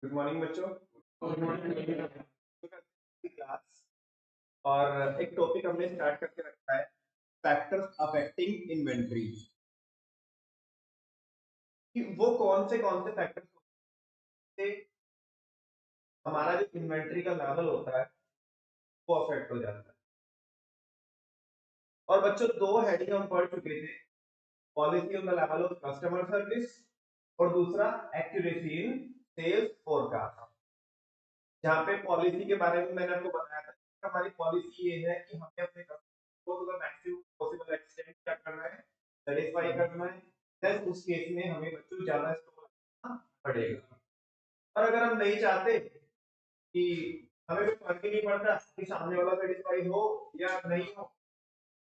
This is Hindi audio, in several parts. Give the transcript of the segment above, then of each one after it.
गुड मॉर्निंग बच्चों। Good morning class. और एक टॉपिक हमने स्टार्ट करके रखा है, फैक्टर्स अफेक्टिंग इन्वेंटरी। कि वो कौन से फैक्टर्स से हमारा जो इन्वेंटरी का लेवल होता है वो अफेक्ट हो जाता है। और बच्चों दो हेडिंग हम पढ़ चुके थे, policy on the level of customer service और दूसरा एक्यूरेसी इन सेल्स फोरकास्ट। जहाँ पे पॉलिसी के बारे में मैंने आपको बताया था, हमारी पॉलिसी ये है कि हमें अपने कस्टमर को to the maximum possible extent क्या करना है, सेटिस्फाई करना है। देन उस केस में हमें बच्चों ज्यादा स्टॉक रखना पड़ेगा। और अगर हम नहीं चाहते कि हमें कोई फर्क ही नहीं पड़ता कि सामने वाला सेटिस्फाई हो या नहीं हो,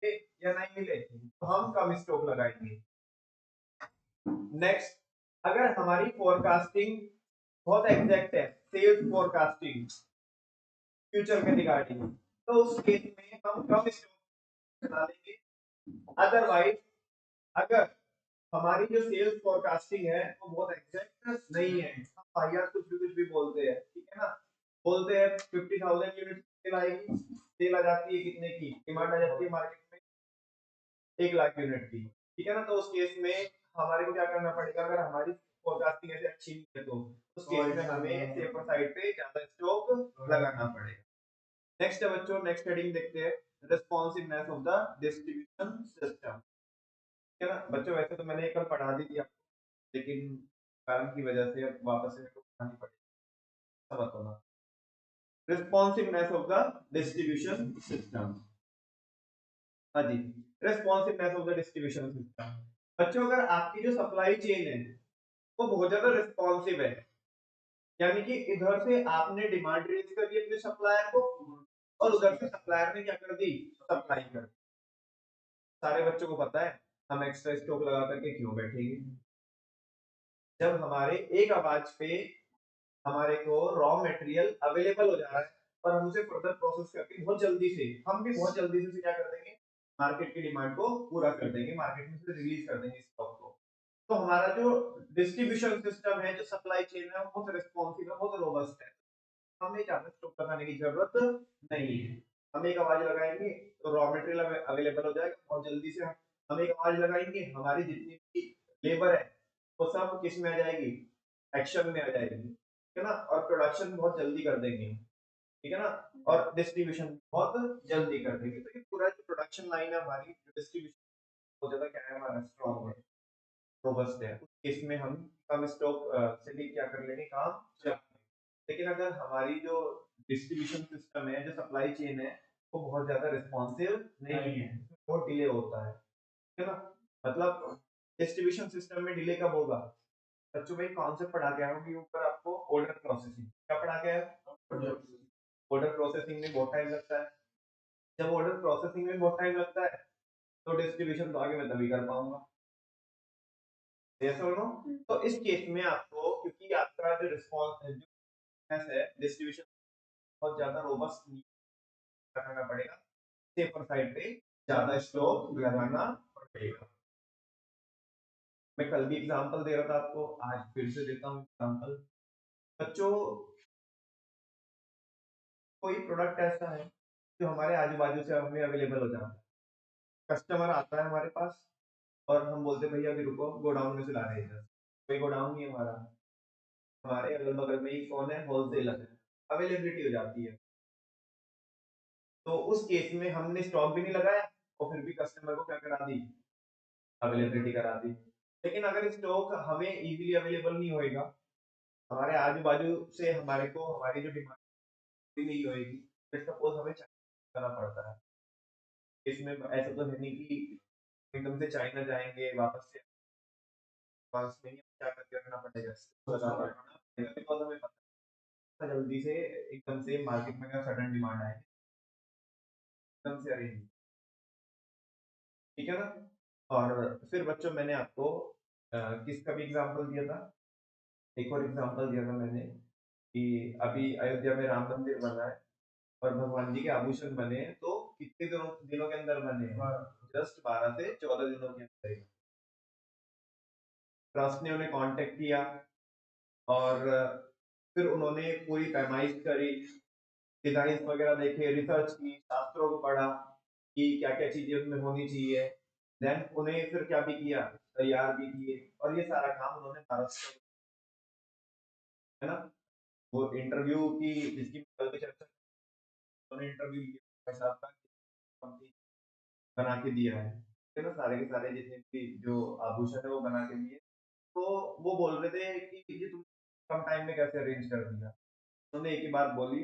या नहीं मिले, तो हम कम स्टॉक लगाएंगे। नेक्स्ट, अगर हमारी फोरकास्टिंग बहुत एग्जैक्ट है, सेल्स फोरकास्टिंग फ्यूचर के रिगार्डिंग, तो उस केस में हम कम स्टॉक बना लेंगे। अदरवाइज अगर हमारी जो सेल्स फोरकास्टिंग है वो बहुत एग्जैक्ट नहीं है, हम बाहर कुछ भी बोलते हैं, ठीक है ना, बोलते हैं 50,000 यूनिट सेल आएगी, सेल आ जाती है कितने की, डिमांड आ जाती है मार्केट में 1 लाख यूनिट की, ठीक है ना। तो उस केस में हमारे को क्या करना पड़ेगा, अगर हमारी फोरकास्टिंग ऐसे अच्छी नहीं है तो उस केस में हमें सेफर साइड पे ज्यादा स्टॉक लगाना पड़ेगा। नेक्स्ट है बच्चों, नेक्स्ट हेडिंग देखते हैं, रिस्पांसिवनेस ऑफ द डिस्ट्रीब्यूशन सिस्टम। ठीक है ना बच्चों, वैसे तो मैंने कल पढ़ा दी थी आपको, लेकिन कारण की वजह से अब वापस से मेरे को पढ़ानी पड़ेगी। सब बताना, रिस्पांसिवनेस ऑफ द डिस्ट्रीब्यूशन सिस्टम। हाँ जी, रिस्पांसिवनेस ऑफ द डिस्ट्रीब्यूशन सिस्टम। बच्चों अगर आपकी जो सप्लाई चेन है वो बहुत ज्यादा रिस्पांसिव है, यानी कि इधर से आपने डिमांड रेज कर दी अपने सप्लायर को और उधर से सप्लायर ने क्या कर दी, सप्लाई कर दी। सारे बच्चों को पता है हम एक्स्ट्रा स्टॉक लगा करके क्यों बैठेंगे। जब हमारे एक आवाज पे हमारे को रॉ मटेरियल अवेलेबल हो जा रहा है और हम उसे फर्दर प्रोसेस करके बहुत जल्दी से, हम भी बहुत जल्दी से क्या कर देंगे, मार्केट की डिमांड को पूरा कर देंगे, मार्केट में से रिलीज कर देंगे स्टॉक को। तो हमारा जो डिस्ट्रीब्यूशन सिस्टम है, जो सप्लाई चेन है, वो बहुत रिस्पॉन्सिव है, बहुत रोबस्ट है। हमें ज्यादा स्टॉक लगाने की जरूरत नहीं है। हम एक आवाज लगाएंगे तो रॉ मटेरियल अवेलेबल हो जाएगा बहुत जल्दी से। हम एक आवाज लगाएंगे, हमारी जितनी भी लेबर है वो सब किस में आ जाएगी, एक्शन में आ जाएगी, ठीक है ना। और प्रोडक्शन बहुत जल्दी कर देंगे, ठीक है ना, और डिस्ट्रीब्यूशन बहुत जल्दी कर देंगे। तो ये पूरा जो प्रोडक्शन लाइन है हमारी, डिस्ट्रीब्यूशन बहुत ज्यादा क्या है, हमारा स्ट्रॉन्ग है, रोबस्ट है। उस केस में हम कम स्टॉक से भी क्या कर लेंगे, काम चला। लेकिन अगर हमारी जो डिस्ट्रीब्यूशन सिस्टम है, जो सप्लाई चेन है, वो बहुत ज्यादा रिस्पॉन्सिव नहीं है, बहुत डिले होता है, ठीक है ना। मतलब डिस्ट्रीब्यूशन सिस्टम में डिले कब होगा बच्चों, भाई कॉन्सेप्ट पढ़ा के आया हूँ कि ऊपर आपको ऑर्डर प्रोसेसिंग क्या पढ़ा के आया, ऑर्डर प्रोसेसिंग में बहुत टाइम लगता है। जब ऑर्डर प्रोसेसिंग में बहुत टाइम लगता है तो डिस्ट्रीब्यूशन तो आगे मैं तभी कर पाऊंगा, यस और नो। तो इस केस में आपको, क्योंकि आपका जो रिस्पॉन्स है डिस्ट्रीब्यूशन बहुत ज्यादा रोबस्ट नहीं करना पड़ेगा, सेफर साइड पे ज्यादा स्टॉक लगाना पड़ेगा। मैं कल भी एग्जांपल दे रहा था आपको, आज फिर से देता हूँ एग्जांपल। बच्चों कोई प्रोडक्ट ऐसा है जो हमारे आजू बाजू से हमें अवेलेबल हो जाता है, कस्टमर आता है हमारे पास और हम बोलते हैं भैया अभी रुको, गोडाउन में से ला रहे हैं, कोई गोडाउन नहीं है हमारा, हमारे अगल बगल में ही कौन है, होलसेलर है, अवेलेबिलिटी हो जाती है। तो उस केस में हमने स्टॉक भी नहीं लगाया और फिर भी कस्टमर को क्या करा दी, अवेलेबिलिटी करा दी। लेकिन अगर स्टॉक हमें इजीली अवेलेबल नहीं होएगा, हमारे आजू बाजू से हमारे को हमारी जो डिमांड नहीं होएगी, फिर सपोज हमें करना पड़ता है। इसमें ऐसा तो है नहीं कि एकदम से चाइना जाएंगे वापस से, पास में ही क्या करके रखना पड़ेगा, बिकॉज हमें पता है जल्दी से एकदम से मार्केट में का सडन डिमांड आए, एकदम से अरेंज, ठीक है ना। और फिर बच्चों मैंने आपको किसका भी एग्जांपल दिया था, एक और एग्जांपल दिया था मैंने कि अभी अयोध्या में राम मंदिर बना है और भगवान जी के आभूषण बने हैं, तो कितने दिनों के अंदर बने हैं, जस्ट 12 से 14 दिनों के अंदर। ट्रस्ट ने उन्हें कांटेक्ट किया और फिर उन्होंने पूरी पैमाइश करी, डिजाइन वगैरह देखे, रिसर्च की, शास्त्रों को पढ़ा कि क्या क्या चीजें उसमें होनी चाहिए। देन उन्हें फिर क्या भी किया, तैयार भी किए, और ये सारा काम उन्होंने भारत से, है ना। वो इंटरव्यू की जिसकी कल की चर्चा, उन्होंने इंटरव्यू लिया भाई साहब का, कंपनी बना के दिया है ना, सारे के सारे जितने भी जो आभूषण है वो बना के दिए। तो वो बोल रहे थे कि ये तुम कम टाइम में कैसे अरेंज कर दिया। उन्होंने एक ही बात बोली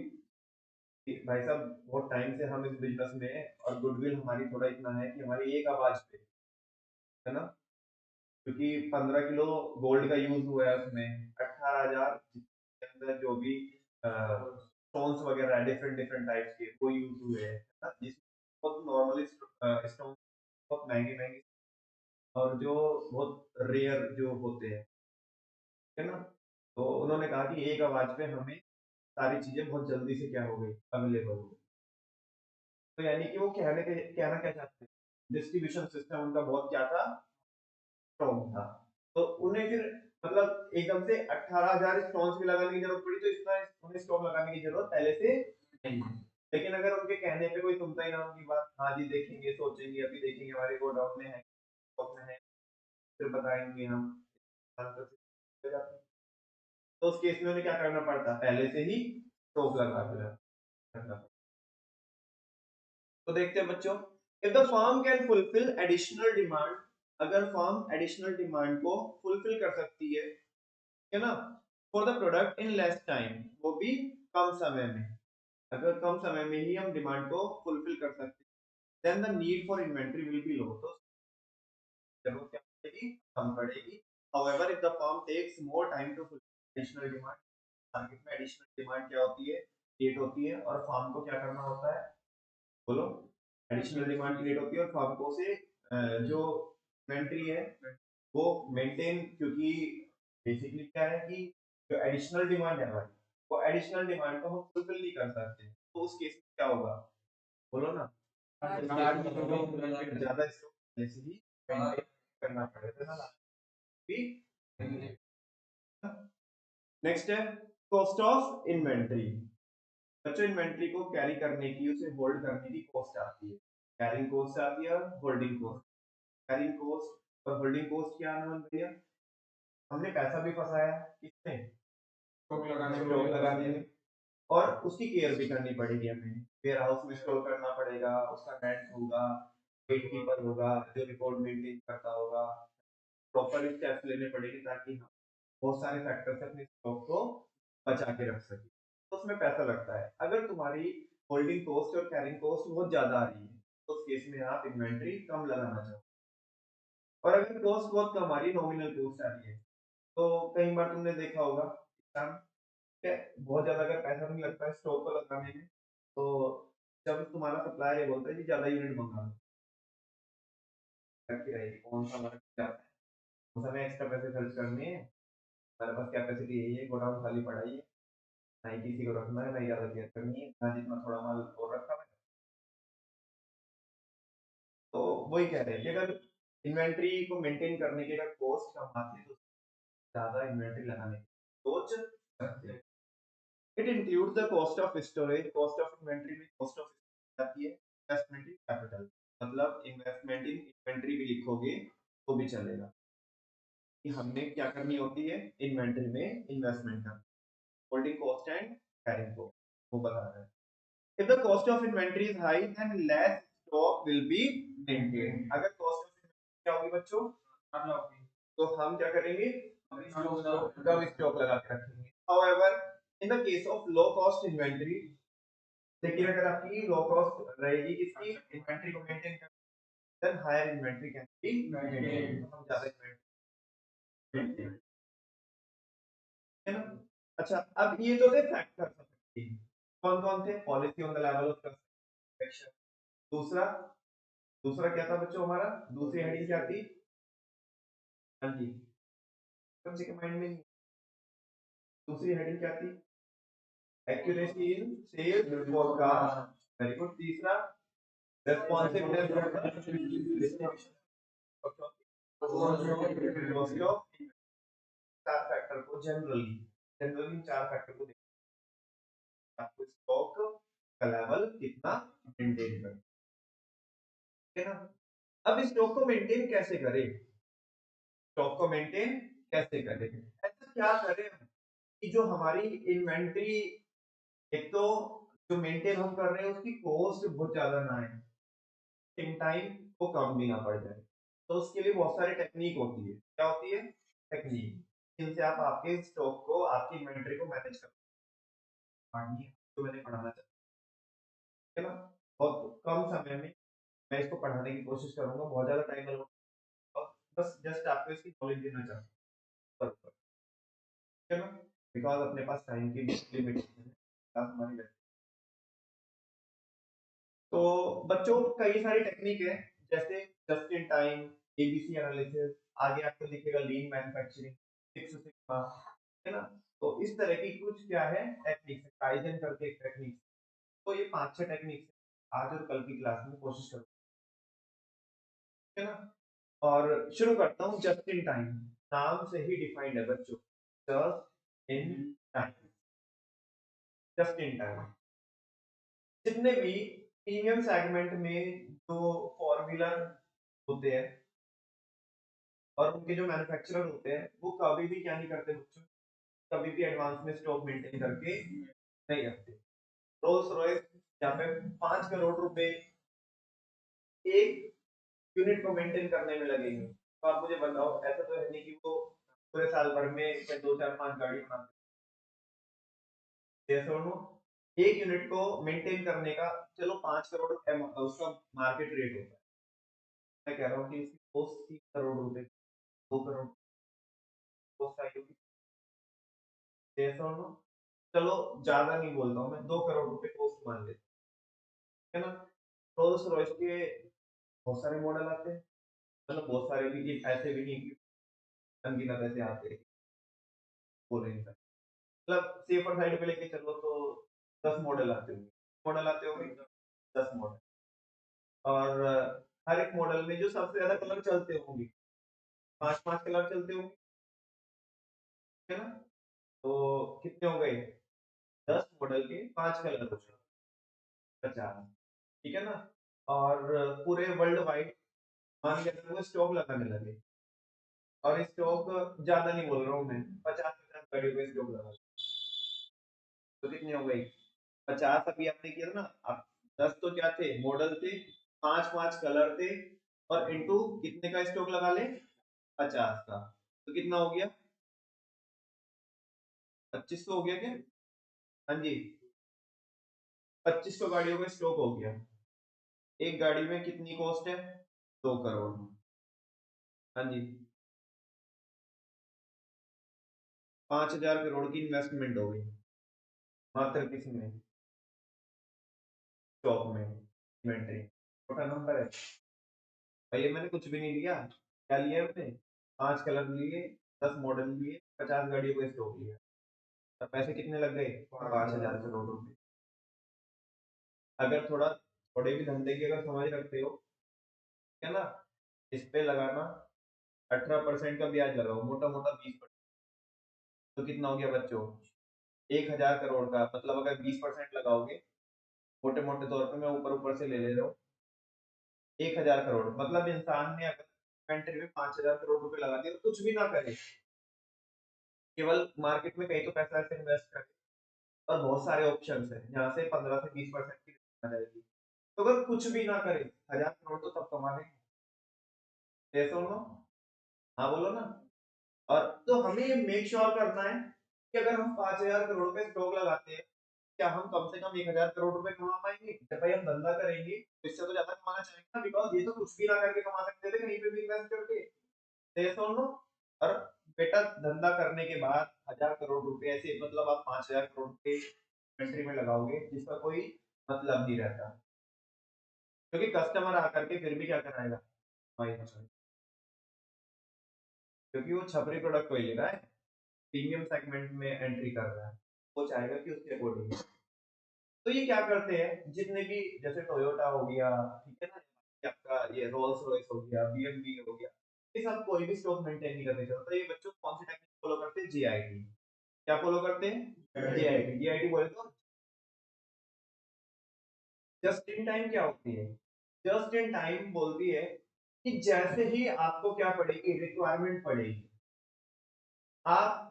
कि भाई साहब बहुत टाइम से हम इस बिजनेस में हैं, और गुडविल हमारी थोड़ा इतना है कि हमारी एक आवाज पे, है ना, क्योंकि 15 किलो गोल्ड का यूज हुआ है उसमें, 18,000 के अंदर जो भी स्टोन्स वगैरह है डिफरेंट डिफरेंट टाइप्स के वो यूज हुए हैं, है ना, जिसमें बहुत नॉर्मली स्टोन बहुत महंगे महंगे, और जो बहुत रेयर जो होते हैं, है ना। तो उन्होंने कहा कि एक आवाज पे हमें सारी चीजें बहुत जल्दी से क्या हो गई, अवेलेबल हो गई। तो यानी कि वो कहना क्या चाहते हैं, डिस्ट्रीब्यूशन सिस्टम उनका बहुत क्या था, स्ट्रॉन्ग था। तो उन्हें फिर मतलब एकदम से 18,000 स्टोन्स भी लगाने की जरूरत पड़ी, तो इतना उन्हें स्टॉक लगाने की जरूरत पहले से नहीं है। लेकिन अगर उनके कहने पे कोई सुनता ही ना उनकी बात, हाँ जी देखेंगे सोचेंगे अभी देखेंगे हमारे गोडाउन में है, स्टॉक में है, फिर बताएंगे हम, तो उस केस में उन्हें क्या करना पड़ता, पहले से ही स्टॉक लगा के रखना। तो देखते हैं बच्चों, if the firm can fulfil additional demand, अगर फर्म एडिशनल डिमांड को फुलफिल कर सकती है ना, for the product in less time, वो भी कम समय में, अगर कम समय में ही हम डिमांड को फुलफिल कर सकते हैं, then the need for inventory will be low, तो जरूरत क्या पड़ेगी, कम पड़ेगी। However if the firm takes more time to fulfil additional demand, market में एडिशनल डिमांड क्या होती है, क्रिएट होती है, और फर्म को क्या करना होता है, बोलो, एडिशनल डिमांड क्रिएट होती है, और फर्म को से जो इन्वेंटरी है वो मेंटेन, क्योंकि बेसिकली क्या है कि जो एडिशनल डिमांड है हमारी, वो एडिशनल डिमांड को हम फुलफिल नहीं कर सकते, तो उस केस में क्या होगा, बोलो ना, ज्यादा स्टॉक पहले से ही मेंटेन करना पड़ेगा ना, भी। नेक्स्ट है कॉस्ट ऑफ इन्वेंटरी। बच्चों इन्वेंटरी को कैरी करने की, उसे होल्ड करने की कॉस्ट आती है, कैरिंग कॉस्ट आती है और होल्डिंग कॉस्ट। कैरिंग कॉस्ट और होल्डिंग कॉस्ट क्या है भैया, हमने पैसा भी फंसाया किसमें, स्टॉक लगाने में, और उसकी केयर भी करनी पड़ेगी हमें, वेयर हाउस में स्टोर करना पड़ेगा, उसका रेंट होगा, गेट कीपर होगा जो रिकॉर्ड मेंटेन करता होगा, प्रॉपर स्टेप्स लेने पड़ेंगे ताकि हम बहुत सारे फैक्टर से अपने स्टॉक को बचा के रख सके, तो उसमें पैसा लगता है। अगर तुम्हारी होल्डिंग कॉस्ट और कैरिंग कॉस्ट बहुत ज्यादा आ रही है, तो उस केस में आप इन्वेंटरी कम लगाना चाहो, और अगर कॉस्ट बहुत कम आ रही है, नॉमिनल कॉस्ट आ रही है, तो कई बार तुमने देखा होगा कि बहुत ज्यादा अगर पैसा नहीं लगता है स्टॉक को लगाने में, तो जब तुम्हारा सप्लायर ये बोलता है कि ज्यादा यूनिट मंगा लो, रखी रहेगी कौन सा हमारा जाता है, उस समय एक्स्ट्रा पैसे खर्च करने हैं, हमारे पास कैपेसिटी यही है, गोडाउन खाली पड़ा ही है, ना ही किसी को रखना है, ना ही ज्यादा केयर करनी है, ना जितना थोड़ा माल और रखा है। तो वही कह रहे हैं कि अगर इन्वेंट्री को मेंटेन करने के अगर कॉस्ट कम आती है, तो ज्यादा इन्वेंट्री लगाने की सोच सकते हैं। It includes the cost of storage, cost of inventory में कॉस्ट ऑफ आती है, इन्वेस्टमेंट इन कैपिटल, मतलब इन्वेस्टमेंट इन इन्वेंट्री भी लिखोगे तो भी चलेगा, कि हमने क्या करनी होती है, इन्वेंट्री में इन्वेस्टमेंट करना, holding cost and carrying cost, वो बता रहे हैं। If the cost of inventory is high, then less stock will be maintained. अगर cost of inventory क्या होगी बच्चों, तो हम क्या करेंगे, कम स्टॉक लगा के रखेंगे। However, in the case of low cost inventory, लेकिन अगर आपकी लो कॉस्ट रहेगी किसकी, इन्वेंट्री को मेंटेन करना, then higher inventory can be maintained, हम ज्यादा इन्वेंट्री, है ना। अच्छा, अब ये तो थे फैक्टर, कौन कौन थे, policy on the level of consumption, दूसरा, दूसरा क्या था बच्चों हमारा, दूसरी हेडिंग क्या थी, हाँ जी, बच्चे के माइंड में नहीं, दूसरी हेडिंग क्या थी, accuracy in sales forecast, very good. तीसरा responsiveness of the distribution of cost of चार फैक्टर को जनरली जनरली इन 4 फैक्टर को देखना आपको स्टॉक का लेवल कितना मेंटेन करना है ना। अब स्टॉक को मेंटेन कैसे करें? स्टॉक को मेंटेन कैसे करें? ऐसा क्या करें कि जो हमारी इन्वेंटरी एक तो जो मेंटेन हम कर रहे हैं उसकी कॉस्ट बहुत ज्यादा ना है, इन टाइम को कम भी ना पड़ जाए। तो उसके लिए बहुत सारी टेक्निक होती है। क्या होती है? टेक्निक जिनसे आप आपके स्टॉक को आपकी इन्वेंटरी को मैनेज कर पाएंगे। तो मैंने पढ़ाना चाहता है ना, बहुत कम समय में मैं इसको पढ़ाने की कोशिश करूंगा, बहुत ज्यादा टाइम लगेगा, बस जस्ट आपको इसकी नॉलेज देना चाहता हूँ, है ना, बिकॉज अपने पास टाइम की लिमिटेशन है, क्लास हमारी रहती है। तो बच्चों कई सारी टेक्निक है, जैसे just in time, ABC analysis, आगे आपको दिखेगा लीन मैन्युफैक्चरिंग, सिक्स सिग्मा, है ना। तो इस तरह की कुछ क्या है टेक्निक्स, काइजन करके एक टेक्निक। तो ये 5-6 टेक्निक्स आज और कल की क्लास में कोशिश करूँ, है ना। और शुरू करता हूँ जस्ट इन टाइम, नाम से ही डिफाइंड है बच्चों, just in time. Just in time जितने भी प्रीमियम सेगमेंट में जो फोर व्हीलर होते हैं और उनके जो मैन्युफैक्चरर होते हैं वो कभी भी क्या नहीं करते बच्चों, कभी भी एडवांस में स्टॉक मेंटेन करके नहीं रखते। रोल्स रॉयस यहाँ पे 5 करोड़ रुपए एक यूनिट को मेंटेन करने में लगेंगे। तो आप मुझे बताओ, ऐसा तो है नहीं कि वो पूरे साल भर में 2 4 5 गाड़ी बनाते हैं, एक यूनिट को मेंटेन करने का चलो 5 करोड़ उसका मार्केट रेट होता है, मैं कह रहा हूँ कि इसकी कॉस्ट 3 करोड़ रुपए, 2 करोड़ कॉस्ट आई होगी, चलो ज्यादा नहीं बोल रहा हूँ मैं, 2 करोड़ रुपए कॉस्ट मान लेते हैं, है ना। रोल्स रॉयस के बहुत सारे मॉडल आते हैं, मतलब बहुत सारे भी, ऐसे भी नहीं कि अनगिनत ऐसे आते हैं, बोल नहीं सकते, मतलब सेफर साइड पे लेके चलो तो 10 मॉडल आते होंगे, मॉडल आते होंगे, 10 मॉडल, और हर एक मॉडल में जो सबसे ज्यादा कलर चलते होंगे, 5 5 कलर चलते होंगे, है ना। तो कितने हो गए? 10 मॉडल के 5 कलर हो गए, 50, ठीक है ना। और पूरे वर्ल्ड वाइड मान के चलो स्टॉक लगाने लगे, और स्टॉक ज्यादा नहीं बोल रहा हूँ मैं, 50 50 गाड़ियों पे स्टॉक लगा, तो कितनी हो गई? 50 अभी आपने किया था ना, अब 10 तो क्या थे, मॉडल थे, 5 5 कलर थे, और इनटू कितने का स्टॉक लगा ले? 50 का, तो कितना हो गया? 2500 हो गया क्या? हाँ जी, 2500 गाड़ियों का स्टॉक हो गया। एक गाड़ी में कितनी कॉस्ट है? 2 करोड़। हाँ जी, 5000 करोड़ की इन्वेस्टमेंट हो गई मात्र किसमें? स्टॉक में, इन्वेंटरी, छोटा नंबर है भाई, ये मैंने कुछ भी नहीं लिया, क्या लिया हमने? 5 कलर लिए, 10 मॉडल लिए, 50 गाड़ियों का स्टॉक लिया, तो पैसे कितने लग गए? 5000 करोड़ रुपए। अगर थोड़े भी धंधे की अगर समझ रखते हो, है ना, इस पे लगाना 18% का ब्याज लगाओ, मोटा मोटा 20%, तो कितना हो गया बच्चों? 1000 करोड़ का, मतलब अगर 20% लगाओगे, मोटे मोटे तौर पे मैं ऊपर ऊपर से ले ले रहा हूँ, 1000 करोड़, मतलब इंसान ने अगर इन्वेंटरी में 5000 करोड़ रुपए लगा दिए, तो कुछ भी ना करे, केवल मार्केट में कहीं तो पैसा ऐसे इन्वेस्ट करे, और बहुत सारे ऑप्शन है यहाँ से 15 से 20% की रिटर्न आ जाएगी, तो अगर कुछ भी ना करे 1000 करोड़ तो तब कमा लेंगे, ऐसा हो ना। हाँ बोलो ना। और तो हमें ये मेक श्योर करना है कि अगर हम 5000 करोड़ पे स्टॉक लगाते हैं, क्या हम कम से कम 1000 करोड़ रुपए कमा पाएंगे? जब भाई हम धंधा करेंगे तो इससे तो ज्यादा कमाना चाहेंगे ना, बिकॉज ये तो कुछ भी ना करके कमा सकते थे, कहीं पे भी इन्वेस्ट करके, ये सुन लो। और बेटा धंधा करने के बाद 1000 करोड़ रुपए ऐसे, मतलब आप 5000 करोड़ रुपए इन्वेंट्री में लगाओगे जिसका कोई मतलब नहीं रहता, क्योंकि कस्टमर आकर के फिर भी क्या कराएगा भाई, क्योंकि वो छपरी प्रोडक्ट को ही ले रहा है, प्रीमियम सेगमेंट में एंट्री कर रहा है, वो चाहेगा कि उसके अकॉर्डिंग। तो ये क्या करते हैं जितने भी, जैसे टोयोटा हो गया, ठीक है ना, ये आपका ये रोल्स रॉयस हो गया, बीएमवी हो गया, ये सब कोई भी स्टॉक मेंटेन नहीं करने चाहता, तो ये बच्चों कौन सी टेक्निक फॉलो करते हैं? जीआईटी। क्या फॉलो करते हैं? जीआईटी। जीआईटी बोले तो जस्ट इन टाइम क्या होती है? जस्ट इन टाइम बोलती है कि जैसे ही आपको क्या पड़ेगी, रिक्वायरमेंट पड़ेगी, आप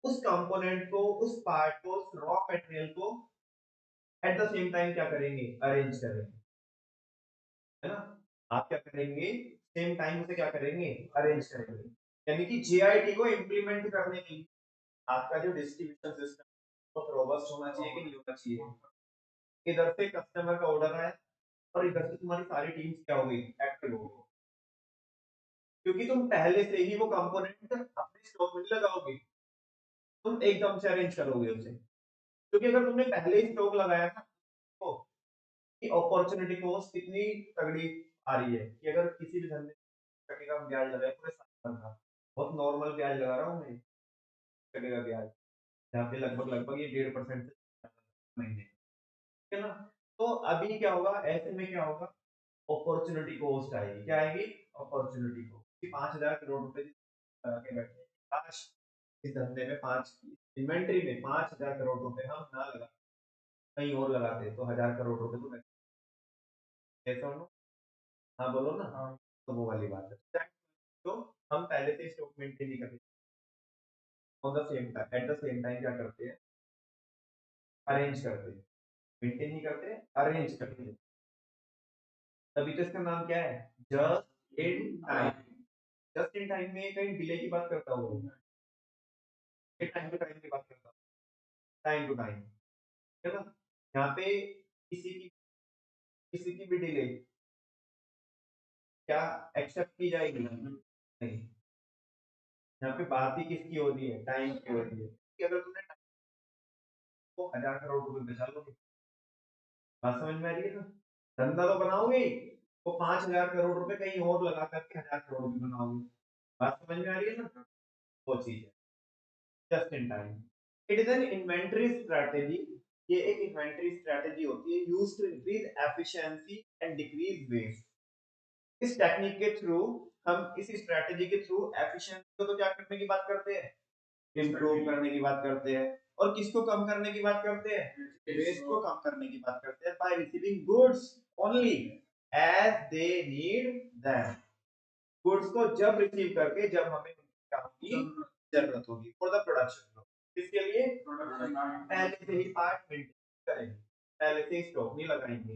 उस कंपोनेंट को, उस पार्ट को, उस रॉ मटेरियल को एट द सेम टाइम क्या करेंगे? अरेंज करेंगे, है ना? आप क्या करेंगे? सेम टाइम उसे क्या करेंगे? अरेंज करेंगे। यानी कि जीआईटी को इम्प्लीमेंट करने के लिए आपका जो डिस्ट्रीब्यूशन सिस्टम बहुत रोबस्ट होना चाहिए कि नहीं होना चाहिए? इधर से कस्टमर का ऑर्डर आया और इधर से तुम्हारी सारी टीम्स क्या हो गई? एक्टिव हो गई, क्योंकि तुम पहले से ही वो कंपोनेंट अपने स्टॉक में लगाओगे, तुम एकदम से अरेंज करोगे उसे। क्योंकि अगर तुमने पहले ही स्टॉक लगाया था तो कि अपॉर्चुनिटी कॉस्ट कितनी तगड़ी आ रही है कि अगर किसी भी धंधे टके का ब्याज लगाए पूरे साल का, बहुत नॉर्मल ब्याज लगा रहा हूँ मैं, टके का ब्याज, जहाँ पे लगभग लगभग ये 1.5% महीने, ठीक है ना? तो अभी क्या होगा, ऐसे में क्या होगा? अपॉर्चुनिटी कॉस्ट आएगी। क्या आएगी? Opportunity cost. 5,000 करोड़ रुपए लगा के बैठे हैं, काश इस धंधे में पांच इन्वेंट्री में 5,000 करोड़ रुपए हम ना लगा, कहीं और लगाते तो 1,000 करोड़ रुपए तो कैसे हो? हाँ बोलो ना। हाँ। तो वो वाली बात है, तो हम पहले से स्टॉक मेंटेन नहीं करते, on the same time, at the same time क्या करते हैं? अरेंज करते हैं। मेंटेन नहीं करते, अरेंज करते हैं। तभी तो इसका नाम क्या है? Just in time. Just in time में कहीं डिले की बात करता हूँ, टाइम टू टाइम की बात करता हूँ, टाइम टू टाइम, है ना? यहाँ पे किसी की भी डिले क्या एक्सेप्ट की जाएगी? नहीं। यहाँ पे बात ही किसकी हो रही है? टाइम की हो रही है कि अगर तुमने टाइम को 1,000 करोड़ रुपए बचा लोगे, बात समझ में आ रही है ना? धंधा तो बनाओगे ही, वो 5,000 करोड़ रुपए कहीं और लगा करके 1,000 करोड़ रुपए बनाओगे, बात समझ में आ रही है ना? वो चीज है just in time. It is an inventory strategy. ये एक इन्वेंटरी स्ट्रेटेजी होती है used to increase efficiency and decrease waste. इस टेक्निक के थ्रू, हम इस स्ट्रेटेजी के थ्रू एफिशिएंसी को तो क्या करने की बात करते हैं? इम्प्रूव करने की बात करते हैं। और किसको कम करने की बात करते हैं? वेस्ट को कम करने की बात करते हैं, by receiving goods only as they need them. Goods को जब रिसीव करके जब हमें काम की जरूरत होगी फॉर द प्रोडक्शन। इसके लिए पहले से ही पार्ट मेंटेन करेंगे, पहले से ही स्टॉक नहीं लगाएंगे,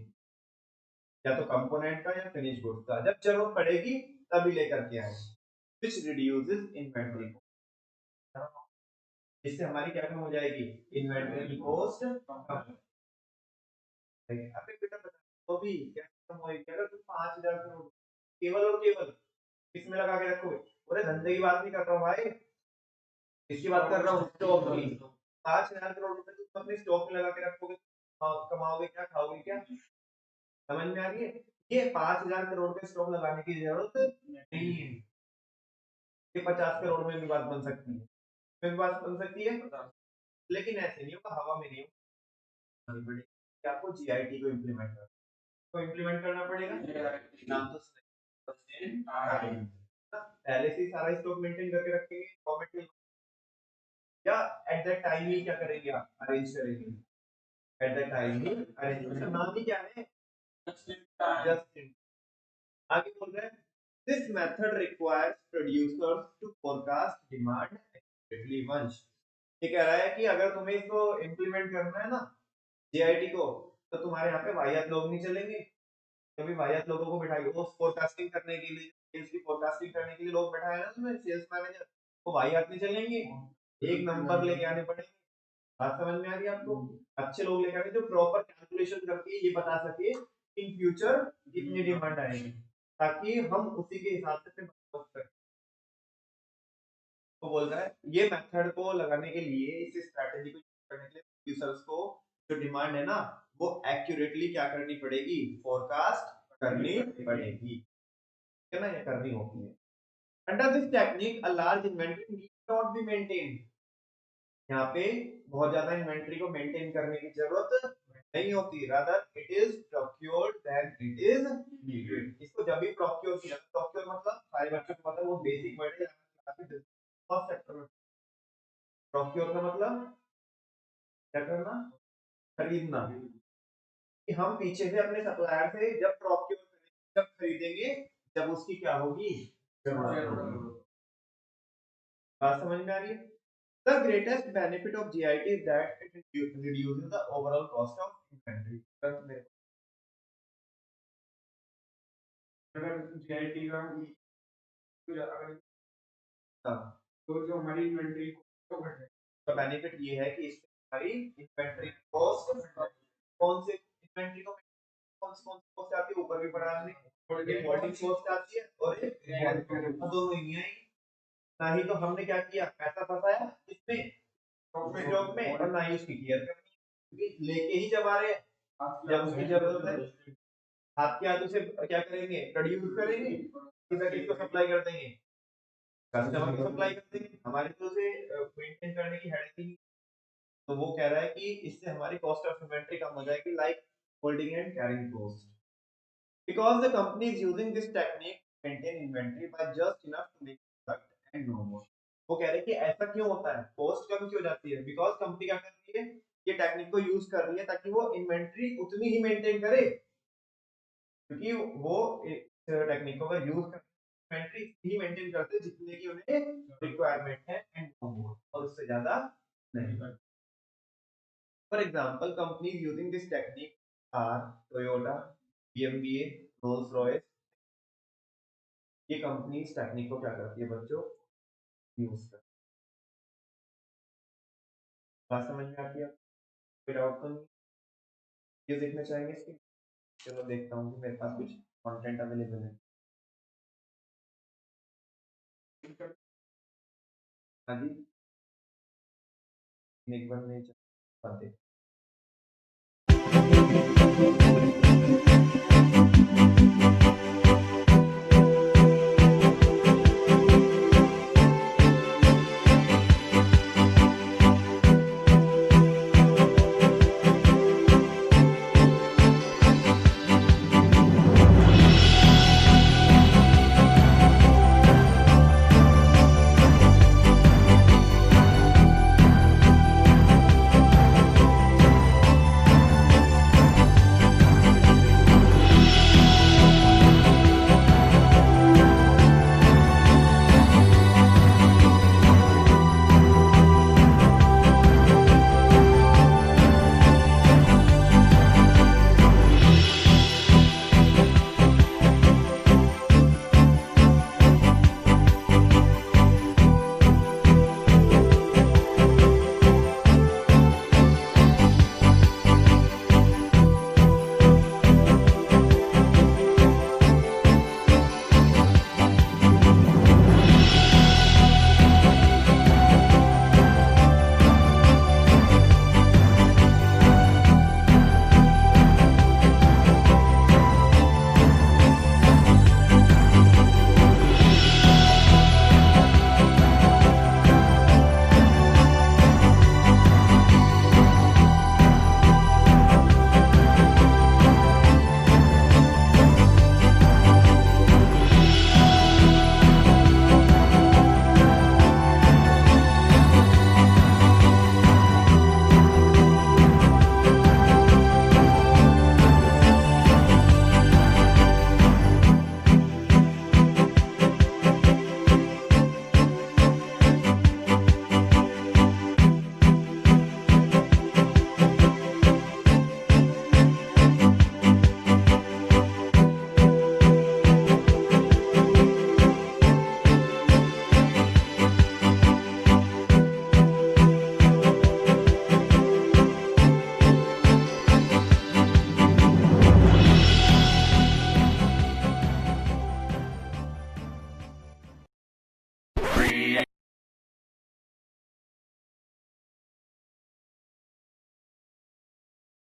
या तो कंपोनेंट का या फिनिश गुड्स का, जब जरूरत पड़ेगी तभी लेकर के आएंगे, which reduces inventory cost। इससे हमारी क्या कम हो जाएगी? इन्वेंटरी कॉस्ट कम। अबे बेटा बता, तो भी क्या कम होएगी अगर तुम 5,000 करोड़ केवल और केवल इसमें लगा के रखोगे? पूरे धंधे की बात नहीं कर रहा हूँ भाई, इसकी बात कर रहा हूँ स्टॉक की। 5,000 करोड़ रुपए तुम अपने स्टॉक में लगा के रखोगे, कमाओगे क्या, खाओगे क्या? समझ में आ रही है? ये 5,000 करोड़ के स्टॉक लगाने की जरूरत नहीं है। ये 50 करोड़ में भी बात बन सकती है, में भी बात बन सकती है, लेकिन ऐसे नहीं होगा, हवा में नहीं होगा पड़ेगी कि आपको जीआईटी को इम्प्लीमेंट करना, तो इम्प्लीमेंट करना पड़ेगा। नाम तो पहले से ही सारा स्टॉक मेंटेन करके रखेंगे, रॉ मटेरियल, या एट दैट टाइम ही क्या करेंगे? आप अरेंज करेंगे, एट दैट टाइम ही अरेंज। उसका नाम ही क्या है? Just in. आगे बोल रहे हैं this method requires producers to forecast demand accurately once. ये कह रहा है कि अगर तुम्हें इसको इम्प्लीमेंट करना है ना, जीआईटी को, तो तुम्हारे यहाँ पे वाहियात लोग नहीं चलेंगे। कभी वाहियात लोगों को बिठाइए, वो फोरकास्टिंग करने के लिए, सेल्स की फोरकास्टिंग करने के लिए लोग बैठाए ना तुम्हें, सेल्स मैनेजर, वो वाहियात नहीं चलेंगे, एक नंबर लेके आने पड़ेंगे। बात समझ में आ रही है आपको? अच्छे लोग लेकर आने जो प्रॉपर कैलकुलेशन करके ये बता सके इन फ्यूचर कितनी डिमांड आएगी, ताकि हम उसी के हिसाब से फिर बात करें। तो बोल रहा है ये मेथड को लगाने के लिए, इस स्ट्रैटेजी को करने के लिए प्रोड्यूसर्स को जो डिमांड है ना, वो एक्यूरेटली क्या करनी पड़ेगी? फोरकास्ट करनी पड़ेगी, है ना? ये करनी होती है। Under this technique a large inventory need not be maintained. यहाँ पे बहुत ज्यादा इन्वेंटरी को मेंटेन करने की जरूरत नहीं होती, rather it is procured then it is needed. इसको जब भी प्रोक्योर किया, प्रोक्योर मतलब सारे बच्चों को पता है, वो बेसिक वर्ड है फर्स्ट सेक्टर में। प्रोक्योर का मतलब क्या करना, खरीदना। कि हम पीछे से अपने सप्लायर से जब प्रोक्योर करेंगे, जब खरीदेंगे, जब उसकी क्या होगी, जरूरत होगी। बात समझ में आ रही है? The greatest benefit of GIT is that it reduces the overall cost of inventory. अगर GIT का तो जो हमारी इन्वेंटरी तो घटे, तो बेनिफिट ये है कि इससे हमारी इन्वेंटरी कॉस्ट, कौन से इन्वेंटरी को कौन सी कॉस्ट आती है, ऊपर भी पढ़ा हमने, एक होल्डिंग कॉस्ट आती है और एक दोनों ही है। ना ही तो हमने क्या किया, पैसा फंसाया इसमें स्टॉक में, और ना ही उसकी केयर करनी, क्योंकि लेके ही जब आ रहे हैं, जब उसकी जरूरत है हाथ के हाथ उसे क्या करेंगे, प्रोड्यूस करेंगे, किसको सप्लाई कर देंगे, कस्टमर को सप्लाई कर देंगे, हमारे तो उसे मेंटेन करने की हेडेक ही। तो वो कह रहा है कि इससे हमारी कॉस्ट ऑफ इन्वेंटरी कम हो जाएगी, like holding and carrying cost, because the company is using this technique to maintain inventory by just enough to make product and no more. वो कह रहे हैं कि ऐसा क्यों होता है, कॉस्ट कम क्यों जाती है, बिकॉज कंपनी क्या करती है, ये टेक्निक को यूज कर रही है ताकि वो इन्वेंटरी उतनी ही मेंटेन करे, क्योंकि वो इस टेक्निक को अगर यूज कर इन्वेंटरी ही मेंटेन करते हैं जितने की उन्हें रिक्वायरमेंट है एंड नो मोर, और उससे ज्यादा नहीं। For example, companies using this technique are Toyota, BMW, Rolls-Royce. ये कंपनी इस टेक्निक को क्या करती है बच्चों, यूज कर। बात समझ में आती है? कोई डाउट तो नहीं? ये देखना चाहेंगे इसकी? चलो देखता हूँ कि मेरे पास कुछ कंटेंट अवेलेबल है। हाँ जी, एक बार नहीं चलते।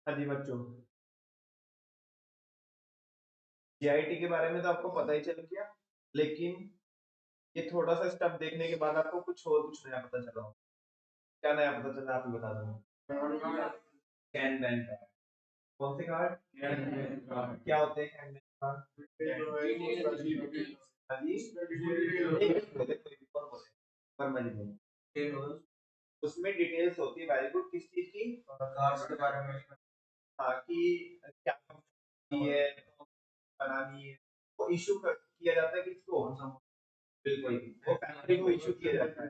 हाँ जी बच्चों, जीआईटी के बारे में तो आपको पता ही चल गया, लेकिन ये थोड़ा सा स्टेप देखने के बाद आपको कुछ नया पता चला। क्या नया पता चला आप ही बता दो। कैन बैन कार्ड, कौन से कार्ड, क्या होते हैं कैन बैन कार्ड? हाँ जी, एक मिनट बोले, कोई भी और बोले, पर मैं नहीं बोलूं। उसमें डिटेल्स होती है वेरी गुड किस चीज की, कार्स के बारे में। हाँ कि क्या कंपनी है, बनानी है, वो इशू किया जाता है किसको, बिल्कुल वो फैक्ट्री को इशू किया जाता है।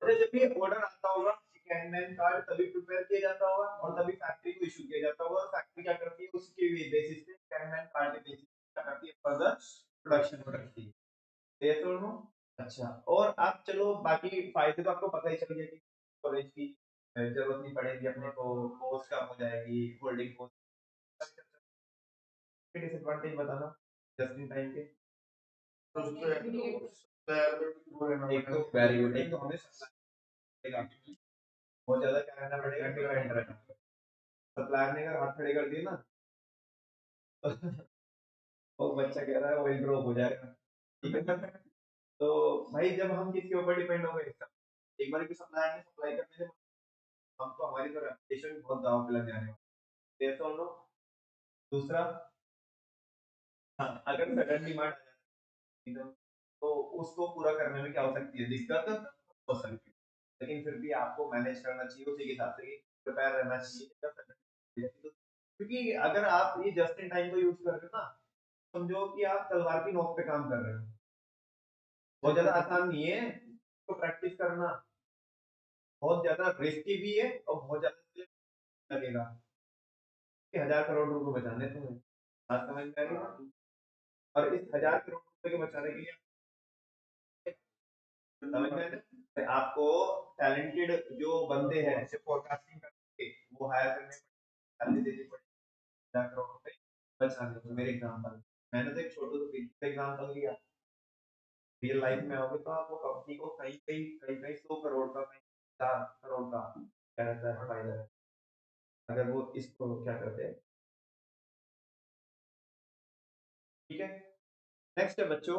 अच्छा जब ये ऑर्डर आता होगा कैनमैन कार्ड तभी प्रिपेयर किया जाता होगा और तभी फैक्ट्री को इशू किया जाता होगा, फैक्ट्री क्या करती है उसके बेसिस पे कैनमैन कार्ड के बेसिस पे क्या करती है फर्दर प्रोडक्शन करती है, ये तो नो। अच्छा और आप चलो बाकी फायदे तो आपको पता ही चल गया कि स्टोरेज की जरूरत नहीं पड़ेगी अपने को, कॉस्ट कम हो जाएगी, होल्डिंग कॉस्ट। डिसएडवांटेज बताना जस्ट इन टाइम के। एक तो वेरी गुड, एक तो हमें सप्लाई बहुत ज्यादा क्या रहना पड़ेगा, डिपेंड रहना। सप्लायर ने अगर हाथ खड़े कर दिए ना वो बच्चा कह रहा है ऑयल ड्रॉप हो जाएगा, ठीक है ना। तो भाई जब हम किसी के ऊपर डिपेंड हो गए, एक बार की सप्लायर ने सप्लाई करने से हम तो हमारी तो रेपुटेशन बहुत दांव पे लग जाने वाली है, तो हम लोग दूसरा, हाँ अगर सडन डिमांड आ जाती है तो उसको पूरा करने में क्या हो सकती है, दिक्कत हो सकती है, लेकिन फिर भी आपको मैनेज करना चाहिए उसी के हिसाब से, प्रिपेयर रहना चाहिए। क्योंकि अगर आप ये जस्ट इन टाइम को यूज कर रहे हो ना, समझो कि आप तलवार की नोक पे काम कर रहे हो, बहुत ज्यादा आसान नहीं है तो प्रैक्टिस करना, बहुत ज्यादा रिस्की भी है और बहुत ज्यादा लगेगा कि 1000 करोड़ रुपए बचाने हैं तुम्हें, बात समझ में आ रही है। और इस 1000 करोड़ रुपए के बचाने के लिए समझ में आ रहा है आपको टैलेंटेड जो बंदे हैं ऐसे फोरकास्टिंग करके वो हायर करने पड़े, देनी पड़ेगी 1000 करोड़ रुपए बचाने को। मेरे एग्जाम्पल मैंने तो एक छोटा सा एग्जाम्पल लिया, रियल लाइफ में आओगे तो आपको कंपनी को कई कई कई कई 100 करोड़ का, कई 1000 करोड़ का क्या रहता है फायदा है अगर वो इसको क्या करते हैं, ठीक है। नेक्स्ट है बच्चों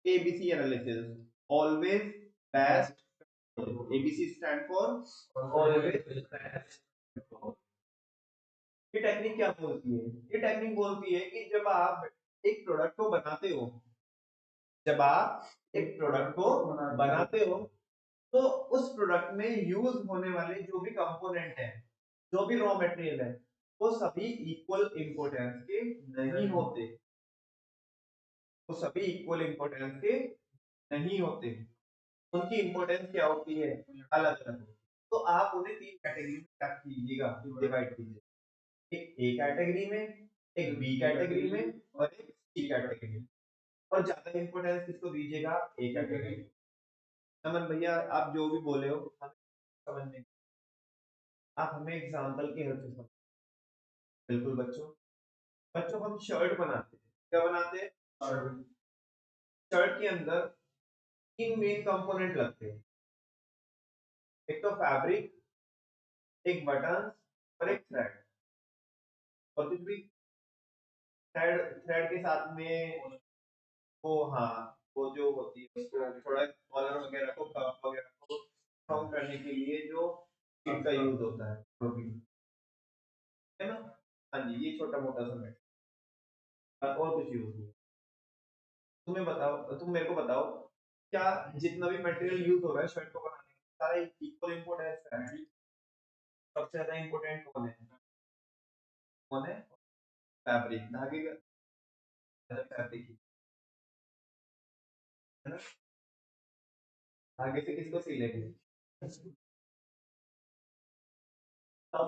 ABC analysis, always best, ABC stand for always best. ये टेक्निक क्या बोलती है, ये टेक्निक बोलती है कि जब आप एक प्रोडक्ट को बनाते हो, जब आप एक प्रोडक्ट को बनाते हो तो उस प्रोडक्ट में यूज होने वाले जो भी कंपोनेंट है, जो भी रॉ मटेरियल है, वो सभी इक्वल इंपॉर्टेंस के नहीं होते, वो सभी इक्वल इंपॉर्टेंस के नहीं होते, उनकी इंपॉर्टेंस क्या होती है, अलग अलग। तो आप उन्हें 3 कैटेगरी में क्या कीजिएगा, डिवाइड कीजिए, एक ए कैटेगरी में, एक बी कैटेगरी में और एक सी कैटेगरी में। और ज्यादा इंपॉर्टेंस किसको दीजिएगा, ए कैटेगरी। समझ भैया आप जो भी बोले हो हमें समझ में, आप हमें एग्जांपल की हेल्प से समझ। बिल्कुल बच्चों, बच्चों हम शर्ट बनाते हैं, क्या बनाते हैं, शर्ट के अंदर 3 मेन कंपोनेंट लगते हैं, एक तो फैब्रिक, एक बटन और एक थ्रेड। और कुछ भी थ्रेड, थ्रेड के साथ में वो, हाँ वो जो होती है उसको थोड़ा कॉलर वगैरह को, कफ वगैरह को स्ट्रॉन्ग करने के लिए जो इनका यूज होता है प्रोटीन, है ना। हाँ जी ये छोटा मोटा सा मैटर, और कुछ यूज नहीं। तुम्हें बताओ, तुम मेरे को बताओ क्या जितना भी मटेरियल यूज हो रहा है शर्ट को बनाने में सारा इक्वल इम्पोर्टेंस है, सबसे ज्यादा इम्पोर्टेंट कौन है, कौन है, फैब्रिक, धागे का फैब्रिक है ना, धागे से किसको सिलेंगे, सबसे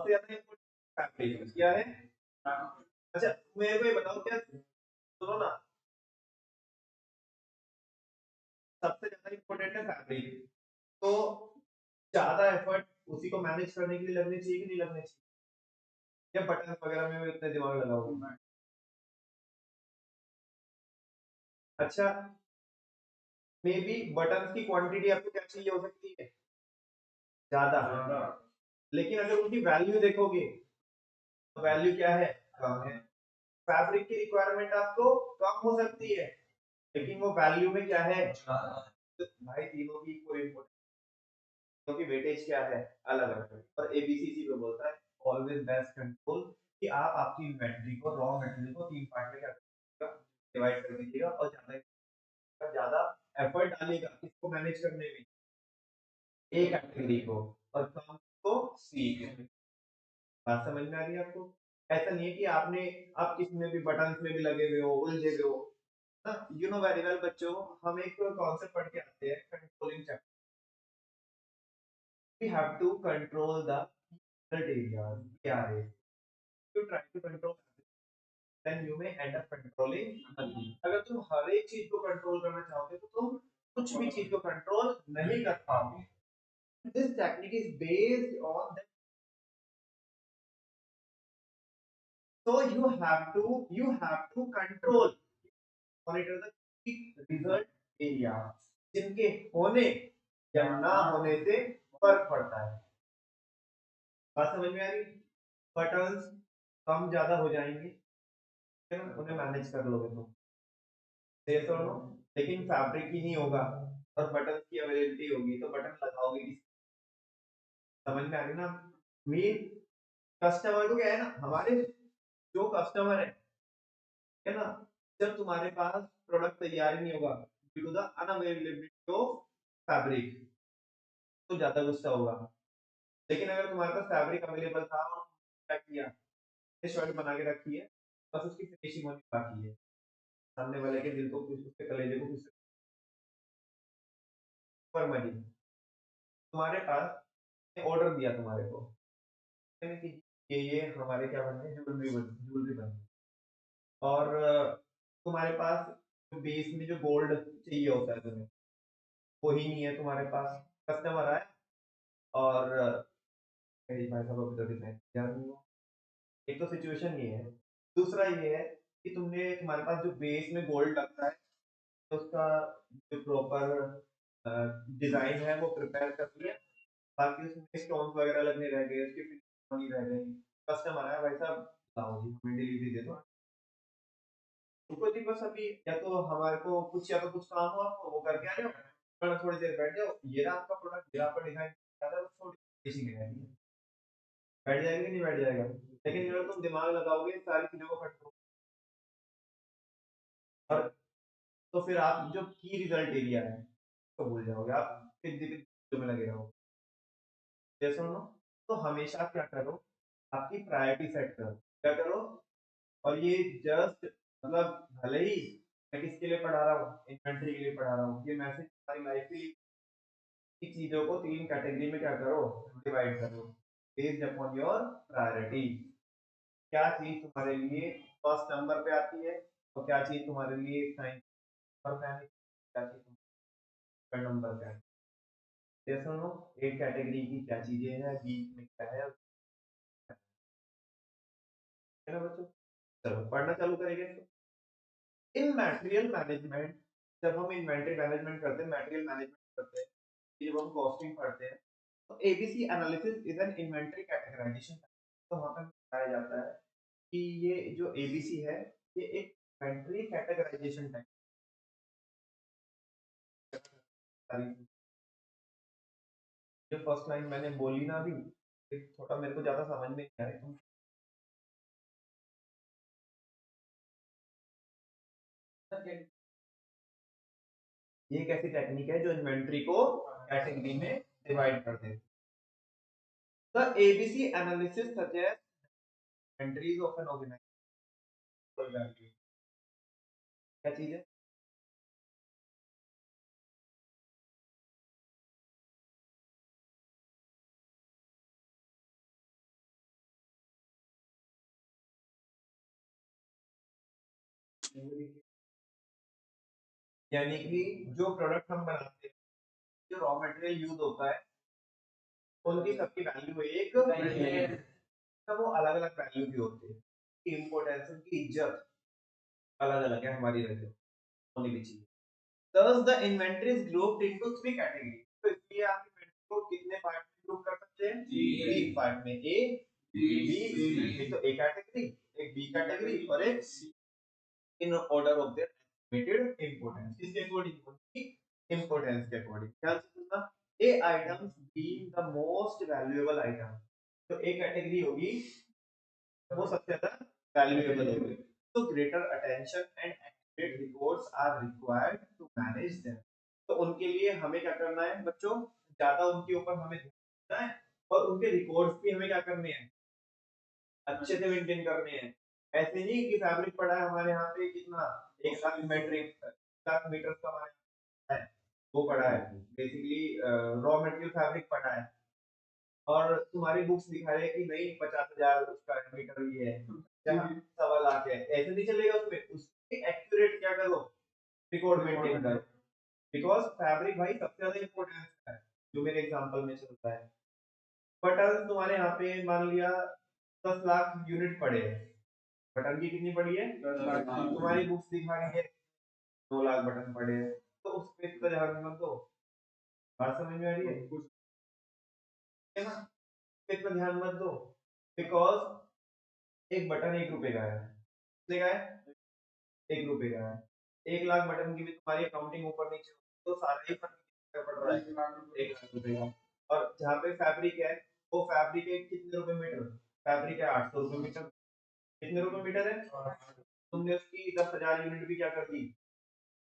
ज्यादा इम्पोर्टेंट फैब्रिक क्या है। अच्छा मेरे को ये बताओ क्या, सुनो ना, सबसे ज्यादा इम्पोर्टेंट है फैब्रिक, तो ज्यादा एफर्ट उसी को मैनेज करने के लिए लगने चाहिए कि नहीं लगने चाहिए, या बटन वगैरह में इतने दिमाग लगाओगे। अच्छा मे बी बटन की क्वांटिटी आपको क्या चाहिए हो सकती है, ज्यादा, लेकिन अगर उनकी वैल्यू देखोगे तो वैल्यू क्या है, कम है। फैब्रिक की रिक्वायरमेंट आपको कम हो सकती है लेकिन वो वैल्यू में क्या है, तो भाई तीनों की इक्वल इम्पोर्टेंस, क्योंकि वेटेज क्या है, अलग अलग है। और एबीसीसी पे बोलता है ऑलवेज बेस्ट कंट्रोल, कि आप आपकी इन्वेंटरी को, रॉ मटेरियल को 3 पार्ट में क्या डिवाइड कर दीजिएगा और ज्यादा एफर्ट डालिएगा इसको मैनेज करने में, ए कैटेगरी को, और कम को सी। बात समझ में आ रही है आपको? ऐसा नहीं है कि आप किसी में भी बटन में भी लगे हुए हो, उलझे हुए हो ना। यू नो वेरी वेल बच्चों, हम एक कॉन्सेप्ट पढ़ के आते हैं controlling chapter. We have to control the areas, PRA. You try to control, then you may end up controlling nothing. अगर तुम हर एक चीज को कंट्रोल करना चाहोगे तो तुम कुछ भी चीज को कंट्रोल नहीं कर पाओगे। This technique is based on the, so you have to control, monitor the key result area जिनके होने या ना होने से फर्क पड़ता है। बात समझ में आ रही? बटन्स कम ज्यादा हो जाएंगे, उन्हें मैनेज कर लोगे तुम, देर तो नो, लेकिन फैब्रिक ही नहीं होगा और बटन की अवेलेबिलिटी होगी तो बटन लगाओगे किस? समझ में आ रही ना? मेन कस्टमर को क्या है ना, हमारे जो कस्टमर है ना, जब तुम्हारे पास प्रोडक्ट तैयार ही नहीं होगा due to the unavailability of fabric तो ज्यादा गुस्सा होगा। लेकिन अगर तुम्हारे पास फैब्रिक अवेलेबल था और क्या किया, शर्ट बना के रखी है, बस उसकी फिनिशिंग होनी बाकी है, सामने वाले के दिल को खुश, उसके कलेजे को खुश पर मनी। तुम्हारे पास ऑर्डर दिया तुम्हारे को कि ये हमारे क्या बनने, ज्वेलरी बननी, और तुम्हारे पास बेस में जो गोल्ड चाहिए होता है तुम्हें वो ही नहीं है तुम्हारे पास। कस्टमर आए और मेरी भाई साहब अभी तो डिजाइन तैयार नहीं हुआ। एक तो सिचुएशन ये है। दूसरा ये है कि तुम्हारे पास जो बेस में गोल्ड लगता है तो उसका जो प्रॉपर डिजाइन है वो प्रिपेयर कर लिया, बाकी उसमें स्टोन्स वगैरह लगने रह गए, उसकी फिनिशिंग नहीं रह गई। कस्टमर आया, भाई साहब लाओ जी हमें डिलीवरी दे दो। उनको जी बस अभी या तो हमारे को कुछ या तो कुछ काम हो आपको वो करके आ जाओ, वरना थोड़ी देर बैठ जाओ, ये रहा आपका प्रोडक्ट, ये आपका डिजाइन, बस थोड़ी फिनिशिंग रह गई। बैठ जाएंगे नहीं बैठ जाएगा, लेकिन अगर तुम दिमाग लगाओगे सारी चीजों को कंट्रोल और तो फिर आप जो की रिजल्ट एरिया है तो भूल जाओगे, आप फिर चीजों में लगे रहोगे। जैसे सुनो, तो हमेशा क्या करो, आपकी प्रायोरिटी सेट करो, क्या करो। और ये जस्ट मतलब भले ही मैं किसके लिए पढ़ा रहा हूँ, इन्वेंट्री के लिए पढ़ा रहा हूँ, ये मैसेज हमारी लाइफ की चीजों को तीन कैटेगरी में क्या करो, डिवाइड करो बेस्ड अपॉन योर प्रायोरिटी। क्या चीज तुम्हारे लिए फर्स्ट नंबर पे आती है और क्या चीज तुम्हारे लिए साइन नंबर पे आती है, क्या चीज थर्ड नंबर पे आती है। जैसे सुनो, एक कैटेगरी की क्या चीजें हैं, बी में क्या है ना बच्चों? चलो पढ़ना चालू करेंगे। इन मटेरियल मैनेजमेंट, जब हम इन्वेंटरी मैनेजमेंट करते हैं, मटेरियल मैनेजमेंट करते हैं, जब हम कॉस्टिंग पढ़ते हैं, तो ABC analysis is an inventory categorisation. तो वहां पर बताया जाता है कि ये जो एबीसी है ये एक इन्वेंटरी कैटेगराइजेशन टाइप। जो फर्स्ट लाइन मैंने बोली ना अभी, थोड़ा मेरे को ज्यादा समझ में नहीं आ रही। ये एक ऐसी टेक्निक है जो इन्वेंटरी को कैटेगरी में डिवाइड कर देती है। The ABC analysis suggests entries of an organization। क्या चीज है? यानी कि जो प्रोडक्ट हम बनाते हैं, जो रॉ मटेरियल यूज होता है, उनकी सबकी वैल्यू एक नहीं है, सब वो अलग अलग वैल्यू की होती है। इम्पोर्टेंस, उनकी इज्जत अलग अलग है, हमारी वैल्यू होनी भी चाहिए। Thus the inventory is grouped into three categories। तो इसलिए आप इन्वेंटरी को कितने पार्ट में ग्रुप कर सकते हैं? तीन पार्ट में, ए बी सी। एक तो ए कैटेगरी, एक बी कैटेगरी और एक in order of their estimated importance. किसके अकॉर्डिंग? उनकी इंपोर्टेंस के अकॉर्डिंग। क्या चीज? A items being the most valuable item, तो ए कैटेगरी होगी वो सबसे ज्यादा वैल्यूएबल होगी, तो greater attention and accurate reports are required to manage them. तो उनके लिए हमें क्या करना है बच्चों, ज्यादा उनके ऊपर हमें ध्यान देना है और उनके रिकॉर्ड्स भी हमें क्या करने हैं, अच्छे से मेंटेन करने हैं। ऐसे नहीं कि फैब्रिक पड़ा है हमारे यहाँ पे कितना 1 लाख मीटर का हमारे है, वो पड़ा है बेसिकली रॉ मटेरियल फैब्रिक पड़ा है, और तुम्हारी बुक्स दिखा रहे हैं कि नहीं 50,000 उसका मीटर ये है, जहाँ 1.25 लाख है, ऐसे नहीं चलेगा। उसमें उसके एक्यूरेट क्या करो, रिकॉर्ड मेंटेन करो, बिकॉज फैब्रिक भाई सबसे ज्यादा इंपॉर्टेंस है जो मेरे एग्जांपल में चलता है। बटन तुम्हारे यहाँ पे मान लिया 10 लाख यूनिट पड़े हैं, बटन की कितनी पड़ी है 10 लाख, तुम्हारी बुक्स दिखा रही है 2 लाख बटन पड़े हैं, तो उस पे तो ध्यान मत दो। बात समझ में आ रही है ना, पे इतना ध्यान मत दो, बिकॉज एक बटन 1 रुपए का है, कितने का है 1 रुपए का है, 1 लाख बटन की भी तुम्हारी अकाउंटिंग ऊपर नीचे होगी, तो सारा ही फर्क पड़ रहा है 1 लाख रुपए का। और जहाँ पे फैब्रिक है, वो फैब्रिक है कितने रुपए मीटर, फैब्रिक है 800 रुपए मीटर, कितने रुपए मीटर है, तुमने उसकी 10,000 यूनिट भी क्या कर दी,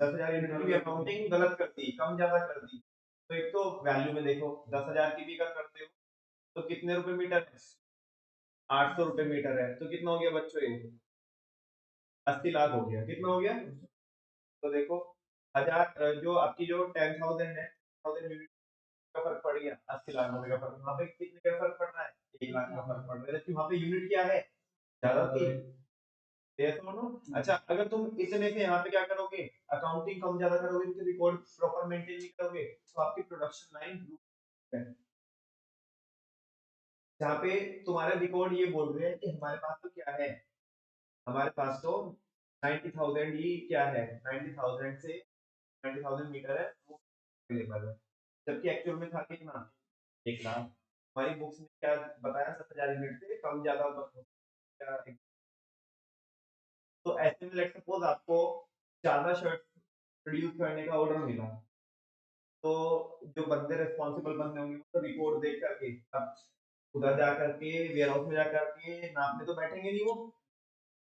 10,000 यूनिट की भी अकाउंटिंग गलत कर दी, कम ज्यादा कर दी। तो एक तो वैल्यू में देखो 10,000 की भी अगर करते हो तो कितने रुपए मीटर है, 800 रुपए मीटर है, तो कितना हो गया बच्चों ये 80 लाख हो गया, कितना हो गया। तो देखो हजार जो आपकी जो 10,000 का फर्क पड़ गया, 80 लाख रुपए का फर्क, वहां पे कितने का फर्क पड़ रहा है 1 लाख का फर्क पड़ रहा है, जबकि वहां पे यूनिट क्या है ज्यादा थी। ये सुनो, अच्छा अगर तुम इतने से यहाँ पे क्या करोगे, अकाउंटिंग कम ज्यादा करोगे, तो रिकॉर्ड प्रॉपर मेंटेन नहीं करोगे, तो आपकी प्रोडक्शन लाइन है जहाँ पे तुम्हारे रिकॉर्ड ये बोल रहे हैं कि हमारे पास तो क्या है, हमारे पास तो 90,000 ही क्या है, 90,000 से 90,000 मीटर है वो अवेलेबल है, जबकि एक्चुअल में था कितना 1 लाख। हमारी बुक्स में क्या बताया 7,000 यूनिट से कम ज्यादा क्या, तो ऐसे में लेट्स सपोज आपको ज्यादा शर्ट प्रोड्यूस करने का ऑर्डर मिला, तो जो बंदे रिस्पॉन्सिबल बंदे होंगे वो तो रिपोर्ट देख करके अब उधर जा करके वेयर हाउस में जा करके नापने तो बैठेंगे नहीं, वो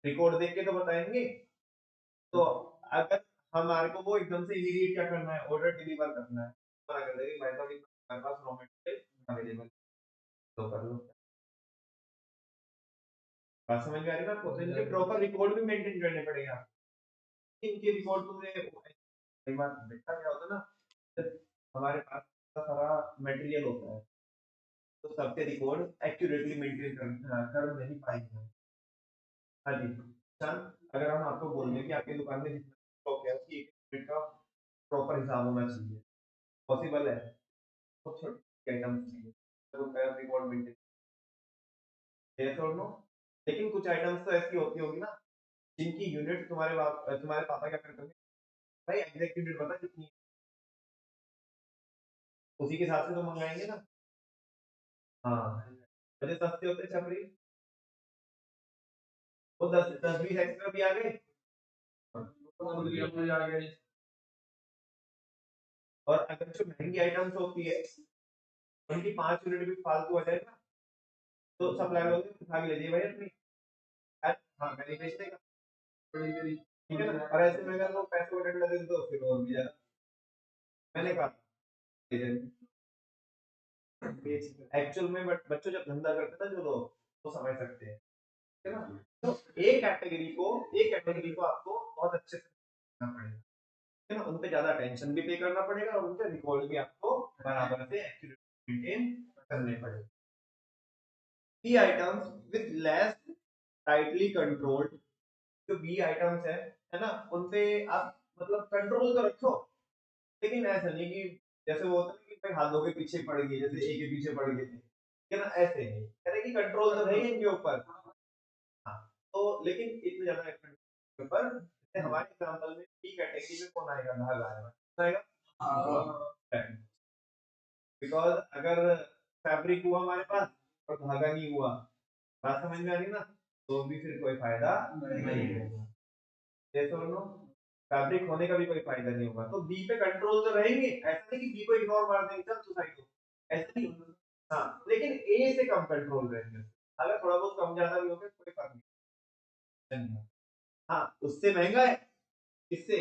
रिकॉर्ड देख के तो बताएंगे। तो अगर हमारे को वो एकदम से इमीडिएट क्या करना है, ऑर्डर डिलीवर करना है, तो अगर देखें भाई साहब हमारे पास रॉ मटेरियल अवेलेबल, तो कर लो। बात समझ में आ रही है ना आपको, तो इनके प्रॉपर रिकॉर्ड भी मेंटेन करने पड़ेगा, इनके रिकॉर्ड तुमने कई बार देखा क्या होता है ना, जब हमारे पास सारा मटेरियल होता है तो सबके रिकॉर्ड एक्यूरेटली मेंटेन कर नहीं पाएंगे। हाँ जी, चल अगर हम आपको बोल दें कि आपकी दुकान में जितना स्टॉक है उसकी 1 मिनट का प्रॉपर हिसाब होना चाहिए, पॉसिबल है, बहुत छोटी आइटम्स चाहिए तो उनका रिकॉर्ड मेंटेन, यस और नो। लेकिन कुछ आइटम्स तो ऐसी होती होगी ना जिनकी यूनिट तुम्हारे पापा क्या करते होंगे, भाई एग्जैक्ट यूनिट बता कितनी है, उसी के हिसाब से तो मंगाएंगे ना। हाँ, मुझे सस्ते होते छपरी, वो 10 10 20 एक्स्ट्रा भी आ गए, और अगर जो महंगी आइटम्स होती है उनकी 5 यूनिट भी फालतू आ जाए ना, तो सप्लाई वाले उठा के ले जाइए भाई अपनी, हाँ मैंने बेच देगा, ठीक है ना। और ऐसे में अगर वो पैसे को डंडा दे दो फिर और भी ज्यादा, मैंने कहा एक्चुअल में बच्चों जब धंधा करते हैं ना जो लोग, वो समझ सकते हैं, ठीक है ना। तो एक कैटेगरी को आपको बहुत अच्छे से करना पड़ेगा, ठीक है ना, उन पे ज्यादा टेंशन भी पे करना पड़ेगा और उनके रिकॉर्ड भी आपको बराबर से एक्यूरेट मेंटेन करने पड़ेगा। की items with less tightly controlled, जो बी आइटम्स है ना, उन पे आप मतलब कंट्रोल तो रखो, लेकिन ऐसा नहीं कि जैसे वो होता है कि भाई हाथों के पीछे पड़ गई, जैसे ए के पीछे पड़ गए थे, ठीक है ना, ऐसे नहीं कह रहे कि कंट्रोल तो रहेगा इनके ऊपर। हाँ, तो लेकिन इतने ज्यादा कंट्रोल के ऊपर, जैसे हमारे एग्जांपल में बी कैटेगरी में कौन आएगा, धागा आएगा, कौन आएगा, बिकॉज अगर फैब्रिक हुआ हमारे पास और धागा नहीं हुआ, बात समझ में आ रही ना, तो भी फिर कोई फायदा नहीं होगा, जैसे नो फैब्रिक होने का भी कोई फायदा नहीं होगा। तो बी पे कंट्रोल तो रहेंगे, ऐसा नहीं कि बी को इग्नोर मार देंगे चल तू साइड हो, ऐसा नहीं। हाँ, लेकिन ए से कम कंट्रोल रहेंगे, अगर थोड़ा बहुत कम ज्यादा भी हो गया कोई फर्क नहीं। हाँ, उससे महंगा है, किससे,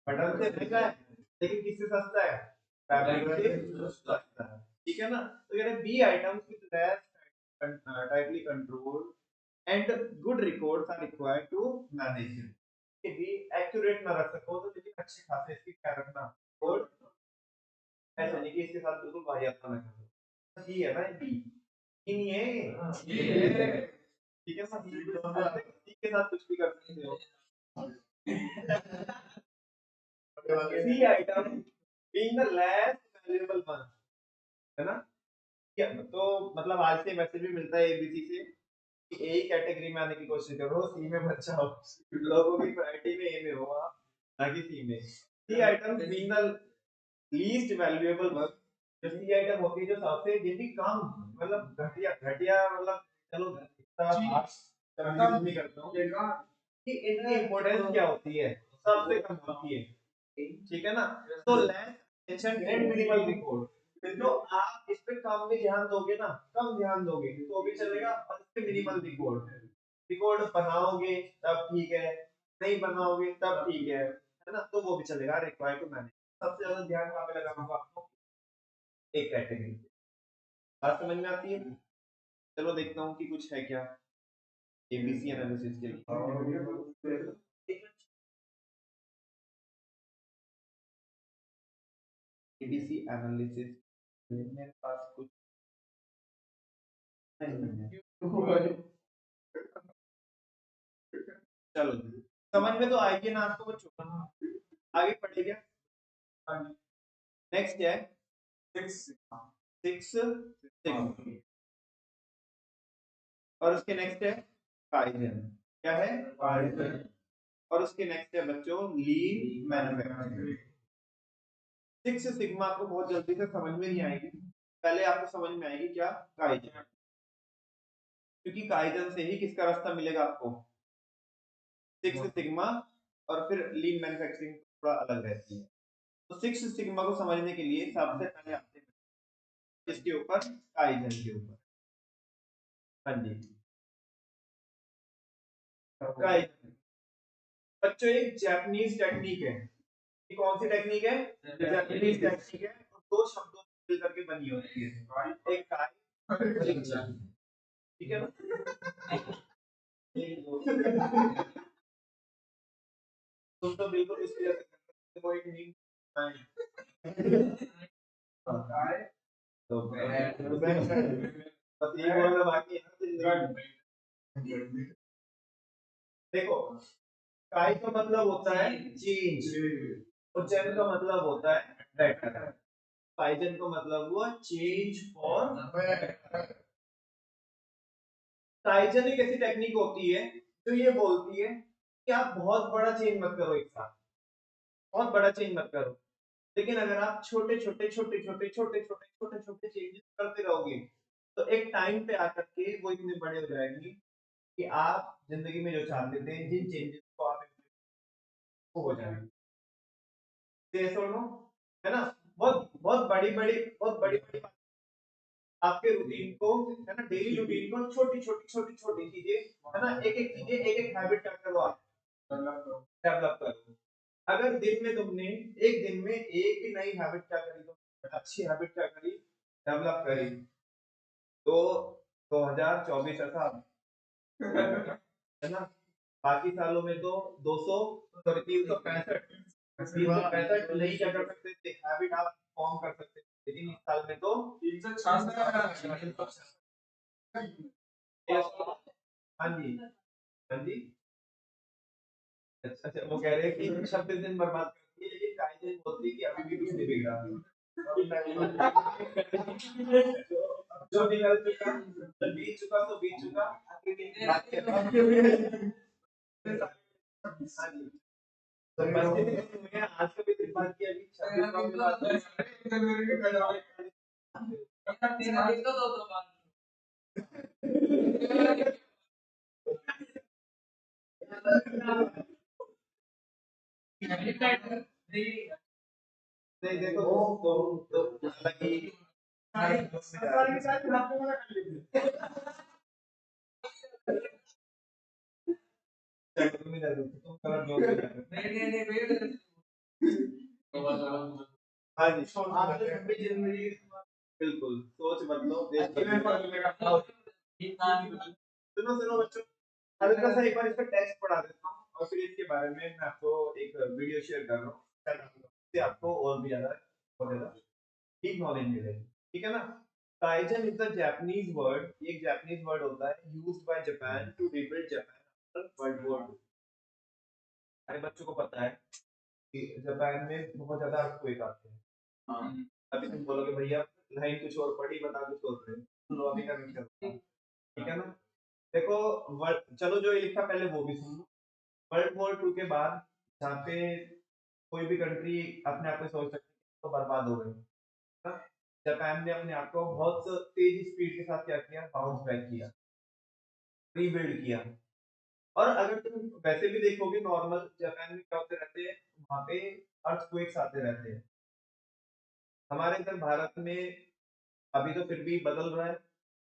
बटन से महंगा है, लेकिन किससे सस्ता है, फैब्रिक से सस्ता है। ठीक है ना। तो कह रहे B items with less tightly controlled and good records are required to manage it। कि भी एक्यूरेट ना रख सको तो लेकिन अच्छे खासे इसकी क्या रखना कोड, ऐसा नहीं कि इसके साथ बिल्कुल वाहियात ना करो। जी है ना बी इन ये ठीक है ना, सी के साथ कुछ भी कर सकते हो। C item being the less valuable one, है ना। क्या तो मतलब आज से मैसेज भी मिलता है एबीसी से कि ए कैटेगरी में आने की कोशिश करो, सी में मत जाओ। लोगों की प्रायोरिटी में ए में हो आप, ना कि सी में। C item being the least valuable one, जो सी आइटम होती है जो सबसे जिनकी कम मतलब घटिया घटिया मतलब चलो कंफ्यूज नहीं करता हूँ कि इनकी इंपॉर्टेंस क्या होती है, सबसे कम होती है, ठीक है ना। तो less attention and minimal record, जो आप इस पे कम भी ध्यान दोगे ना, कम ध्यान दोगे तो भी चलेगा, और इस पे मिनिमल रिकॉर्ड रिकॉर्ड बनाओगे तब ठीक है, नहीं बनाओगे तब ठीक है ना, तो वो भी चलेगा। रिक्वायर्ड टू मैनेज सबसे ज्यादा ध्यान कहाँ पे लगाना होगा आपको, एक कैटेगरी। बात समझ में आती है। चलो देखता हूँ कि कुछ है क्या एबीसी एनालिसिस के लिए। एबीसी एनालिसिस मेरे पास कुछ नहीं है। चलो समझ में तो आएगी ना आपको बच्चों, आगे पढ़ेगा। नेक्स्ट है सिक्स सिग्मा, और उसके नेक्स्ट है काइजन। क्या है काइजन, और उसके नेक्स्ट है बच्चों लीन मैन्युफैक्चरिंग। सिक्स सिग्मा आपको बहुत जल्दी से समझ में नहीं आएगी, पहले आपको समझ में आएगी क्या काइजन, क्योंकि काइजन से ही किसका रास्ता मिलेगा आपको, सिक्स सिग्मा, और फिर लीन मैन्युफैक्चरिंग थोड़ा अलग रहती है। तो सिक्स सिग्मा को समझने के लिए सबसे पहले आते हैं इसके ऊपर काइजन के ऊपर। हाँ जी काइजन बच्चों एक जापानीज टेक्निक है। ये कौन सी टेक्निक है, जापानीज टेक्निक है, और दो शब्दों से मिल करके बनी होती है, एक काई और एक जन, ठीक है ना। तुम तो बिल्कुल इसके जैसे कोई एक नींद काय तो बस ये बोलना बाकी है। देखो काई का मतलब होता है चेंज, और जन का मतलब होता है बेटर। काइजन का मतलब हुआ चेंज फॉर बेटर। काइजन एक ऐसी टेक्निक होती है जो ये बोलती है कि आप बहुत बड़ा चेंज मत करो एक साथ, बहुत बड़ा चेंज मत करो, लेकिन अगर आप छोटे छोटे छोटे छोटे छोटे छोटे छोटे छोटे चेंजेस करते रहोगे तो एक टाइम पे आकर के वो इतने बड़े हो जाएंगे कि आप जिंदगी में जो चाहते थे जिन चेंजेस को आप वो हो जाएंगे। है ना। बहुत बहुत बड़ी बड़ी बहुत बड़ी बड़ी आपके रूटीन को, है ना, डेली रूटीन को छोटी छोटी छोटी छोटी चीजें, है ना, एक एक चीजें एक एक हैबिट क्या करो आप डेवलप करो। अगर दिन में तुमने एक दिन में एक ही नई हैबिट क्या करी, तो अच्छी हैबिट क्या करी डेवलप करी, तो 2024 ऐसा है ना, बाकी सालों में तो 200 सॉरी 365 नहीं क्या कर सकते थे हैबिट आप फॉर्म कर सकते थे, लेकिन इस साल में तो 366। हाँ जी हाँ जी। अच्छा अच्छा वो कह रहे हैं कि 26 दिन बर्बाद करती है, लेकिन कायदे बोलती है कि अभी भी कुछ नहीं बिगड़ा। जो निकल चुका जो बीत चुका तो बीत चुका, हाँ जी। तो बस मैं आज का भी दिन बात किया अभी 26 नहीं देखो तो हालांकि हाँ जी 26 जनवरी बिल्कुल सोच बदलो, देश बदलो। सुनो सुनो बच्चों, हल्का सा एक बार इसका टेक्स्ट पढ़ा देता हूँ और फिर इसके बारे में मैं आपको एक वीडियो शेयर कर रहा हूँ, इससे आपको और भी ज्यादा डीप नॉलेज मिलेगी। ठीक है ना। Kaizen is the Japanese word, एक जापानीज वर्ड होता है used by Japan to rebuild Japan after World War 2। अरे बच्चों को पता है कि जापान में बहुत ज्यादा अर्थक्वेक आते हैं। हाँ। अभी तुम बोलोगे भैया लाइन कुछ और पढ़ी, बता कुछ और रहे, तो अभी का नहीं चलता। ठीक है ना। देखो चलो जो ये लिखा पहले वो भी सुन लो। वर्ल्ड वॉर 2 के बाद जहाँ पे कोई भी कंट्री अपने आप में सोच सकती है तो बर्बाद हो गई, जापान ने अपने आप को बहुत तेजी स्पीड के साथ क्या किया, बाउंस बैक किया, रीबिल्ड किया। और अगर तुम वैसे भी देखोगे नॉर्मल जापान में क्या होते रहते हैं, वहां पे अर्थक्वेक्स आते रहते हैं। हमारे इधर भारत में अभी तो फिर भी बदल रहा है,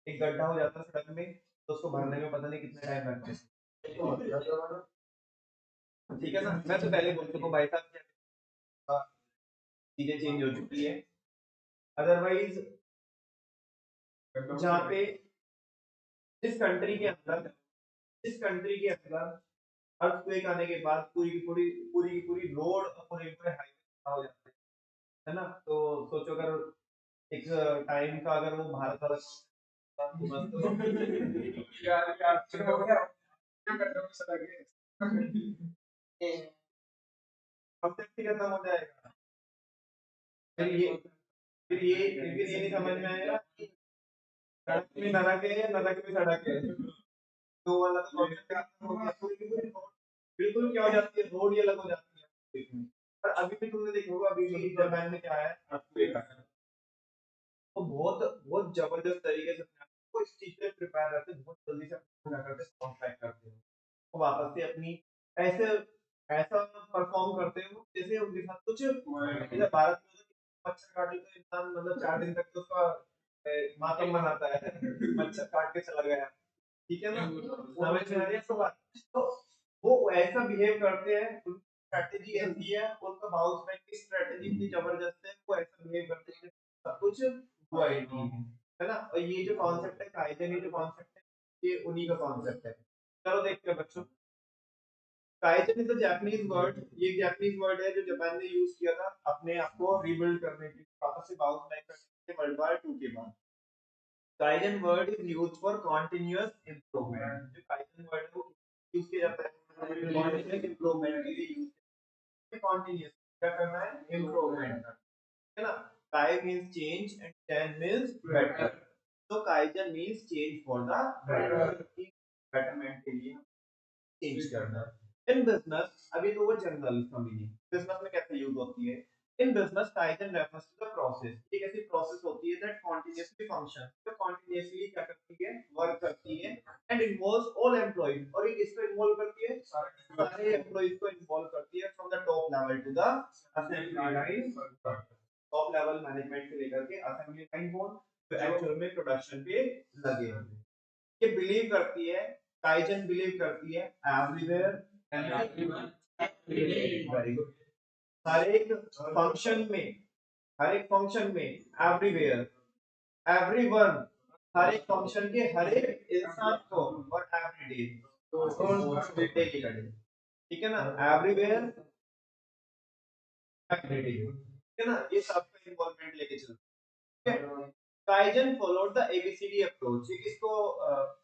एक गड्ढा हो जाता है सड़क में तो उसको भरने में पता नहीं कितना टाइम लगता है। ठीक है ना। मैं तो पहले बोल चुका हूँ भाई साहब, चीजें चेंज हो चुकी है। अदरवाइज जहाँ पे जिस कंट्री के अंदर अर्थक्वेक आने के बाद पूरी रोड और पूरे पूरे हाईवे हो जाते हैं, है ना। तो सोचो अगर एक टाइम का अगर वो भारत वाला कॉन्सेप्ट ही खत्म हो जाएगा। फिर ये नहीं समझ में आएगा कि सड़क में नरक है या नरक में सड़क है। तो वाला तो कॉन्सेप्ट खत्म हो गया। बिल्कुल क्या हो जाती है, रोड ही अलग हो जाती है। पर अभी भी तुमने देखा होगा, अभी भी जापान में क्या है, अर्थक्वेक आया है। तो बहुत बहुत जबरदस्त तरीके से वो इस चीज पे प्रिपेयर रहते हैं, बहुत जल्दी से क्या करते हैं, कॉन्ट्रैक्ट करते हैं, वो वापस से अपनी ऐसे ऐसा परफॉर्म करते हैं वो जैसे उनके साथ कुछ जैसे भारत में मच्छर काटे तो इंसान मतलब 4 दिन तक तो उसका मातम मनाता है। मच्छर काट के चला गया। ठीक है ना, समझ में आ रही है तो बात। तो वो ऐसा बिहेव करते हैं, उनकी स्ट्रेटेजी ऐसी है, उनका बाउंस बैक की स्ट्रेटेजी इतनी जबरदस्त है, वो ऐसा बिहेव करते हैं सब कुछ हुआ ही नहीं है ना। और ये जो कॉन्सेप्ट है काइजन, ये जो कॉन्सेप्ट है ये उन्हीं का कॉन्सेप्ट है। चलो देखते हैं बच्चों, kaizen is a Japanese word, ये जापानीज वर्ड है जो जापान ने यूज किया था अपने आप को रीबिल्ड करने के लिए, वापस से बाउंस बैक करने के लिए वर्ल्ड वॉर 2 के बाद। Kaizen word is used for continuous improvement, जो काइजन वर्ड है वो यूज किया जाता है कंटीन्यूअस इंप्रूवमेंट के लिए यूज, कंटीन्यूअस क्या करना है, इंप्रूवमेंट, है ना। kai means change and ten means better, so kaizen means change for the better, betterment के लिए चेंज करना। इन बिजनेस, अभी तो वो जनरल इसका मीनिंग बिजनेस में कैसे यूज होती है। In business kaizen refers to the process, एक ऐसी प्रोसेस होती है दैट कंटीन्यूअसली फंक्शन, जो कंटीन्यूअसली क्या करती है, वर्क करती है, एंड इन्वॉल्व्स ऑल एम्प्लॉइज, और ये किसको इन्वॉल्व करती है, सारे एम्प्लॉइज को इन्वॉल्व करती है, from the top level to the assembly line, top level management से लेकर के असेंबली लाइन बोन जो एक्चुअल में प्रोडक्शन पे लगे हैं। ये बिलीव करती है, काइजन बिलीव करती है everywhere and everyone, very good, हर एक फंक्शन में, हर एक फंक्शन में, एवरीवेयर, एवरीवन, हर एक फंक्शन के हर एक इंसान को, और एवरीडे, डेली का डे। ठीक है ना, एवरीवेयर एवरीडे, ठीक है ना, ये सबका इन्वॉल्वमेंट लेके चलते हैं। Kaizen followed the ABCD approach, ये किसको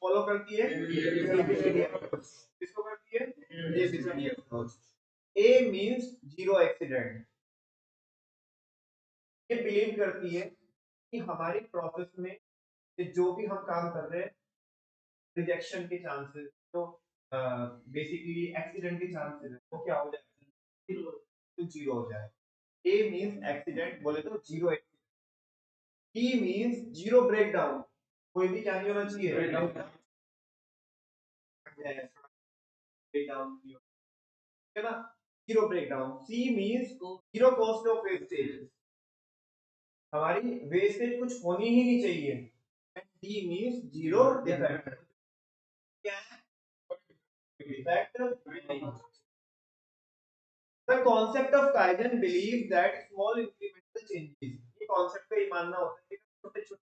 फॉलो करती है, एबीसीडी अप्रोच, किसको करती है, एबीसीडी अप्रोच। ए मींस जीरो एक्सीडेंट, ये बिलीव करती है कि हमारी प्रोसेस में जो भी हम काम कर रहे हैं, रिजेक्शन के चांसेस, तो बेसिकली एक्सीडेंट के चांसेस है वो क्या हो जाए, तो जीरो हो जाए। ए मींस एक्सीडेंट, बोले तो zero. T means zero breakdown, कोई भी क्या नहीं होना चाहिए, ब्रेकडाउन, है ना, zero breakdown. C means zero cost of wastage, हमारी वेस्टेज कुछ होनी ही नहीं चाहिए। And D means zero defect, क्या है, defect. The concept of Kaizen believes that small incremental changes, ये concept पे ही मानना होता है कि छोटे छोटे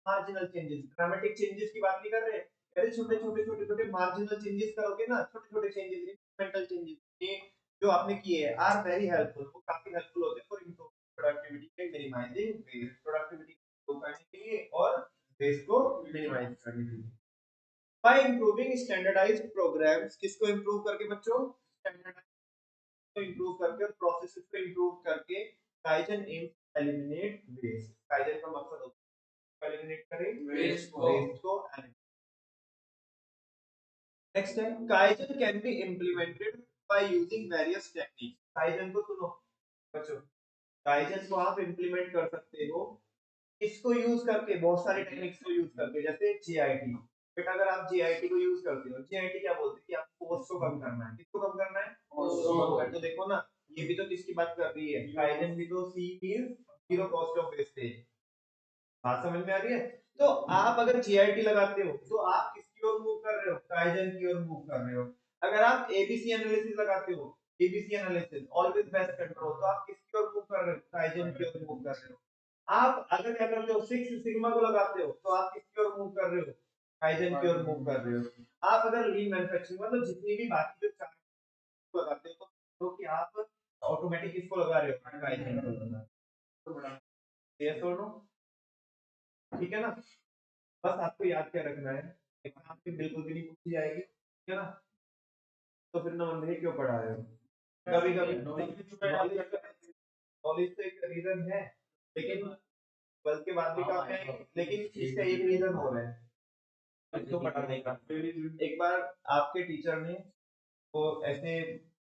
मार्जिनल चेंजेस, ड्रामेटिक चेंजेस की बात नहीं कर रहे, ऐसे छोटे छोटे छोटे छोटे मार्जिनल चेंजेस करोगे ना, छोटे छोटे चेंजेस, इंक्रीमेंटल चेंजेस, ये जो आपने किए हैं आर वेरी हेल्पफुल, वो काफी हेल्पफुल होते हैं for improve productivity and minimising waste, productivity को करने के लिए और वेस्ट को मिनिमाइज करने के लिए। बाय इंप्रूविंग स्टैंडर्डाइज्ड प्रोग्राम्स, किसको इंप्रूव करके बच्चों, स्टैंडर्डाइज को इंप्रूव करके और प्रोसेसेस को इंप्रूव करके, kaizen aims eliminate waste, kaizen का मकसद होता है एलिमिनेट करें वेस्ट को। नेक्स्ट है kaizen can be implemented by using various techniques, kaizen को सुनो बच्चों, काइजन को आप इंप्लीमेंट कर सकते हो इसको यूज करके, बहुत सारे टेक्निक्स को यूज करके, जैसे जीआईटी। बेटा अगर आप जीआईटी को यूज करते हो, जीआईटी क्या बोलते हैं कि आपको कॉस्ट को कम करना है, किसको कम करना है, कॉस्ट। तो देखो ना, ये भी तो किसकी बात कर रही है, काइजन भी तो see means zero cost of wastage, बात समझ में आ रही है। तो आप अगर जीआईटी लगाते हो तो आप किसकी ओर मूव कर रहे हो, काइजन की ओर मूव कर रहे हो। अगर आप एबीसी एनालिसिस लगाते हो, ABC analysis always best control, तो आप किसकी ओर मूव कर रहे हो, काइजन की ओर मूव कर रहे हो। आप अगर क्या करते हो, सिक्स सिग्मा को लगाते हो तो आप किसकी ओर मूव कर रहे हो, काइजन की ओर मूव कर रहे हो। आप अगर लीन मैन्युफैक्चरिंग मतलब जितनी भी बाकी जो चार लगाते हो तो कि आप ऑटोमेटिक किसको लगा रहे हो, काइजन को लगा रहे हो। तो बड़ा यस और नो, ठीक है ना। बस आपको याद क्या रखना है, एग्जाम में बिल्कुल भी नहीं पूछी जाएगी, ठीक है ना। तो फिर नॉन में क्यों पढ़ा रहे हो, कभी कभी नॉलेज तो एक रीजन है, लेकिन ट्वेल्थ के बाद भी काम में आएगी, लेकिन इसका एक रीजन हो रहा है इसको पढ़ाने का। एक बार आपके टीचर ने वो ऐसे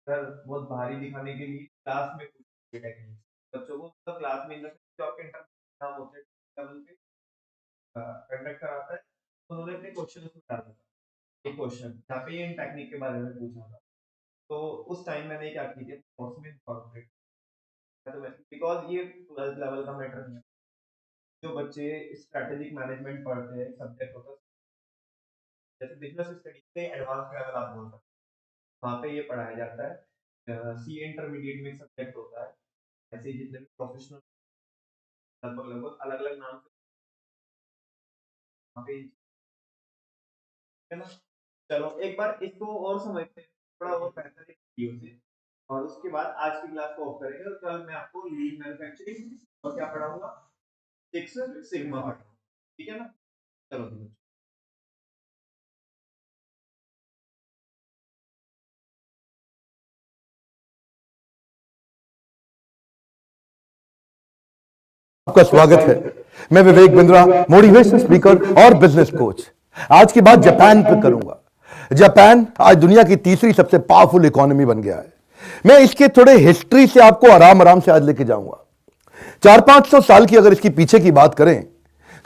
सर बहुत भारी दिखाने के लिए क्लास में कुछ टेक्निक बच्चों को, मतलब क्लास में जो आपके एग्जाम होते हैं लेवल पे कंडक्ट कराता है, तो उन्होंने अपने क्वेश्चन उसमें डाला था, एक क्वेश्चन जहाँ पे ये इन टेक्निक के बारे में पूछा था। तो उस टाइम मैंने क्या की थी, उसमें इनकॉर्पोरेट बिकॉज ये 12th लेवल का मैटर नहीं है। जो बच्चे स्ट्रेटेजिक मैनेजमेंट पढ़ते हैं, सब्जेक्ट होता है जैसे बिजनेस स्टडीज से एडवांस लेवल आप बोल सकते हैं, वहाँ पे ये पढ़ाया जाता है। सी इंटरमीडिएट में सब्जेक्ट होता है, ऐसे ही जितने भी प्रोफेशनल लगभग लगभग अलग अलग नाम से वहाँ पे, है ना। चलो एक बार इसको और समझते हैं थोड़ा और बेहतर एक वीडियो से, और उसके बाद आज की क्लास को ऑफ करेंगे और कल मैं आपको लीन मैन्युफैक्चरिंग और क्या पढ़ाऊंगा, सिक्स सिग्मा पढ़ाऊंगा, ठीक है ना। चलो ठीक है। आपका स्वागत है। मैं विवेक बिंद्रा, मोटिवेशनल स्पीकर और बिजनेस कोच। आज की बात जापान पे करूंगा। जापान आज दुनिया की तीसरी सबसे पावरफुल इकोनॉमी बन गया है। मैं इसके थोड़े हिस्ट्री से आपको आराम आराम से आज लेके जाऊंगा। 400-500 साल की अगर इसकी पीछे की बात करें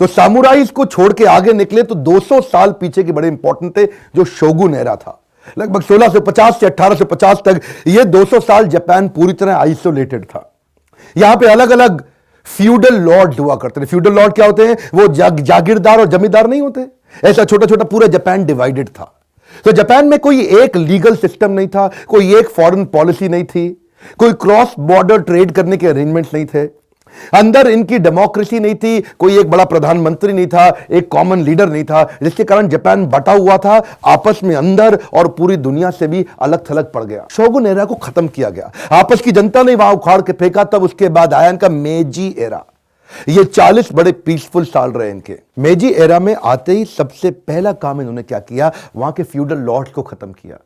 तो सामुराइज को छोड़ के आगे निकले तो 200 साल पीछे के बड़े इंपॉर्टेंट थे, जो शोगुन एरा था लगभग 1650 से 1850 तक। ये 200 साल जापान पूरी तरह आइसोलेटेड था। यहां पे अलग अलग फ्यूडल लॉर्ड हुआ करते थे। फ्यूडल लॉर्ड क्या होते हैं, वो जागीरदार और जमींदार नहीं होते। ऐसा छोटा छोटा पूरा जापान डिवाइडेड था। तो जापान में कोई एक लीगल सिस्टम नहीं था, कोई एक फॉरेन पॉलिसी नहीं थी, कोई क्रॉस बॉर्डर ट्रेड करने के अरेंजमेंट्स नहीं थे, अंदर इनकी डेमोक्रेसी नहीं थी, कोई एक बड़ा प्रधानमंत्री नहीं था, एक कॉमन लीडर नहीं था, जिसके कारण जापान बटा हुआ था, आपस में अंदर और पूरी दुनिया से भी अलग थलग पड़ गया। शोगुन एरा को खत्म किया गया, आपस की जनता ने वहां उखाड़ के फेंका। तब उसके बाद आया इनका मेजी एरा। ये 40 बड़े पीसफुल साल रहे इनके। मेजी एरा में आते ही सबसे पहला काम इन्होंने क्या किया, वहां के फ्यूडल लॉर्ड्स को खत्म किया।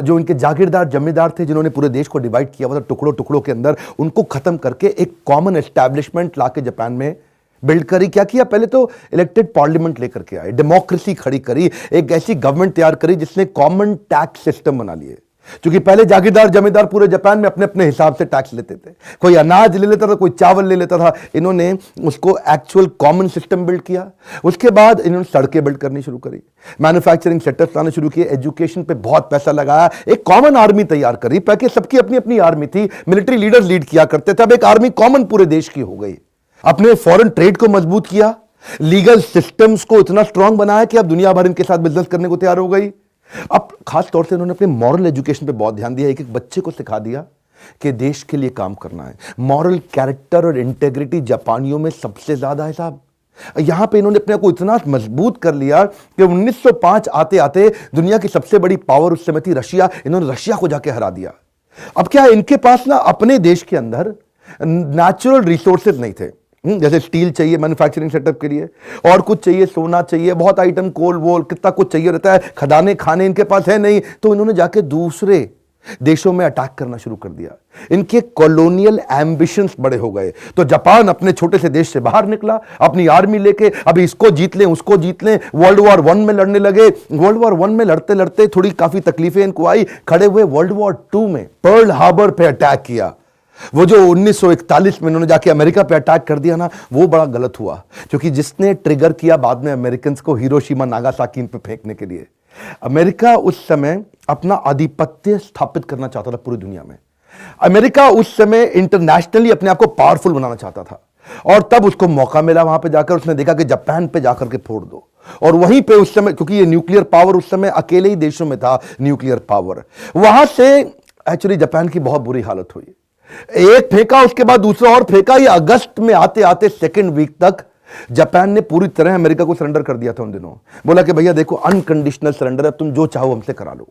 जो इनके जागीरदार जमींदार थे, जिन्होंने पूरे देश को डिवाइड किया हुआ था टुकड़ों टुकड़ों के अंदर, उनको खत्म करके एक कॉमन एस्टैब्लिशमेंट लाके जापान में बिल्ड करी। क्या किया, पहले तो इलेक्टेड पार्लियामेंट लेकर के आए, डेमोक्रेसी खड़ी करी, एक ऐसी गवर्नमेंट तैयार करी जिसने कॉमन टैक्स सिस्टम बना लिए। क्योंकि पहले जागीरदार जमींदार पूरे जापान में अपने अपने हिसाब से टैक्स लेते थे, कोई अनाज ले लेता था, कोई चावल ले लेता था। इन्होंने उसको एक्चुअल कॉमन सिस्टम बिल्ड किया। उसके बाद इन्होंने सड़कें बिल्ड करनी शुरू करी, मैन्युफैक्चरिंग सेक्टर्स लाने शुरू किए, एजुकेशन पे बहुत पैसा लगाया, एक कॉमन आर्मी तैयार करी। पहले सबकी अपनी अपनी आर्मी थी, मिलिट्री लीडर्स लीड किया करते थे, अब एक आर्मी कॉमन पूरे देश की हो गई। अपने फॉरेन ट्रेड को मजबूत किया, लीगल सिस्टम्स को इतना स्ट्रांग बनाया कि अब दुनिया भर इनके साथ बिजनेस करने को तैयार हो गई। अब खास तौर से इन्होंने अपने मॉरल एजुकेशन पे बहुत ध्यान दिया, एक एक बच्चे को सिखा दिया कि देश के लिए काम करना है। मॉरल कैरेक्टर और इंटेग्रिटी जापानियों में सबसे ज्यादा है साहब। यहां पे इन्होंने अपने को इतना मजबूत कर लिया कि 1905 आते आते दुनिया की सबसे बड़ी पावर उस समय थी रशिया, इन्होंने रशिया को जाके हरा दिया। अब क्या है, इनके पास ना अपने देश के अंदर नेचुरल रिसोर्सेज नहीं थे। जैसे स्टील चाहिए मैन्युफैक्चरिंग सेटअप के लिए, और कुछ चाहिए, सोना चाहिए, बहुत आइटम, कोल वोल कितना कुछ चाहिए रहता है, खदाने खाने इनके पास है नहीं। तो इन्होंने जाके दूसरे देशों में अटैक करना शुरू कर दिया। इनके कॉलोनियल एम्बिशंस बड़े हो गए। तो जापान अपने छोटे से देश से बाहर निकला अपनी आर्मी लेके, अभी इसको जीत लें उसको जीत लें, वर्ल्ड वॉर 1 में लड़ने लगे। वर्ल्ड वॉर 1 में लड़ते लड़ते थोड़ी काफी तकलीफें इनको आई, खड़े हुए वर्ल्ड वॉर 2 में पर्ल हार्बर पे अटैक किया। वो जो 1941 में उन्होंने जाके अमेरिका पे अटैक कर दिया ना, वो बड़ा गलत हुआ, क्योंकि जिसने ट्रिगर किया बाद में अमेरिकन को हिरोशिमा नागासाकी पे फेंकने के लिए। अमेरिका उस समय अपना आधिपत्य स्थापित करना चाहता था पूरी दुनिया में। अमेरिका उस समय इंटरनेशनली अपने आप को पावरफुल बनाना चाहता था, और तब उसको मौका मिला वहां पे जाकर, उसने देखा कि जापान पे जाकर के फोड़ दो। और वहीं पे उस समय, क्योंकि ये न्यूक्लियर पावर उस समय अकेले ही देशों में था न्यूक्लियर पावर, वहां से एक्चुअली जापान की बहुत बुरी हालत हुई। एक फेंका, उसके बाद दूसरा और फेंका। ये अगस्त में आते आते सेकेंड वीक तक जापान ने पूरी तरह अमेरिका को सरेंडर कर दिया था। उन दिनों बोला कि भैया देखो, अनकंडीशनल सरेंडर है, तुम जो चाहो हमसे करा लो।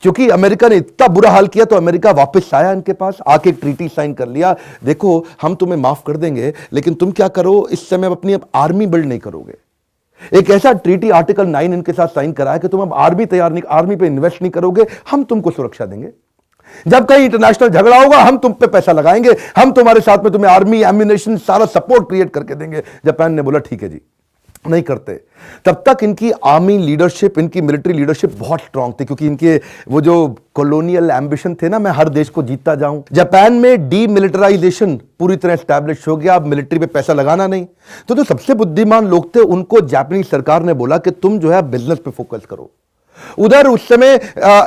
क्योंकि अमेरिका ने इतना बुरा हाल किया, तो अमेरिका वापस आया इनके पास, आके एक ट्रीटी साइन कर लिया। देखो हम तुम्हें माफ कर देंगे, लेकिन तुम क्या करो, इस समय अपनी आर्मी बिल्ड नहीं करोगे। एक ऐसा ट्रीटी आर्टिकल 9 इनके साथ साइन कराया कि तुम अब आर्मी तैयार नहीं, आर्मी पे इन्वेस्ट नहीं करोगे, हम तुमको सुरक्षा देंगे। जब कहीं इंटरनेशनल झगड़ा होगा हम तुम पे पैसा लगाएंगे, हम तुम्हारे साथ में तुम्हें आर्मी एम्यूनेशन सारा सपोर्ट क्रिएट करके देंगे। जापान ने बोला ठीक है जी, नहीं करते। तब तक इनकी आर्मी लीडरशिप, इनकी मिलिट्री लीडरशिप बहुत स्ट्रांग थी, क्योंकि इनके वो जो कॉलोनियल एम्बिशन थे ना, मैं हर देश को जीतता जाऊं। जापान में डीमिलिटराइजेशन पूरी तरह एस्टैब्लिश हो गया, अब मिलिट्री पे पैसा लगाना नहीं। तो जो सबसे बुद्धिमान लोग थे उनको जापानी सरकार ने बोला कि तुम जो है बिजनेस पे फोकस करो। उधर उस समय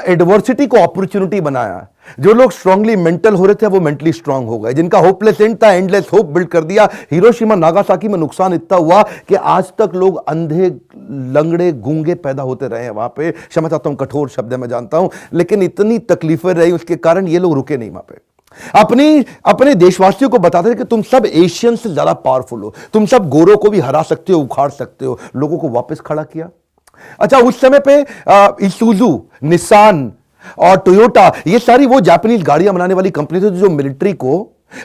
एडवर्सिटी को अपॉर्चुनिटी बनाया। जो लोग स्ट्रांगली मेंटल हो रहे थे वो मेंटली स्ट्रांग हो गए, जिनका होपलेस एंड था एंडलेस होप बिल्ड कर दिया। हिरोशिमा नागासाकी में नुकसान इतना हुआ कि आज तक लोग अंधे, लंगड़े, गूंगे पैदा होते रहे हैं वहां पे। क्षमा चाहता हूं, कठोर शब्द है मैं जानता हूं, लेकिन इतनी तकलीफें रही, उसके कारण ये लोग रुके नहीं वहां पे। अपने देशवासियों को बताते थे कि तुम सब एशियन से ज्यादा पावरफुल हो, तुम सब गोरों को भी हरा सकते हो, उखाड़ सकते हो। लोगों को वापस खड़ा किया। अच्छा, उस समय पे इसूजू, निसान और टोयोटा, ये सारी वो जापानीज गाड़ियां बनाने वाली कंपनी थी जो मिलिट्री को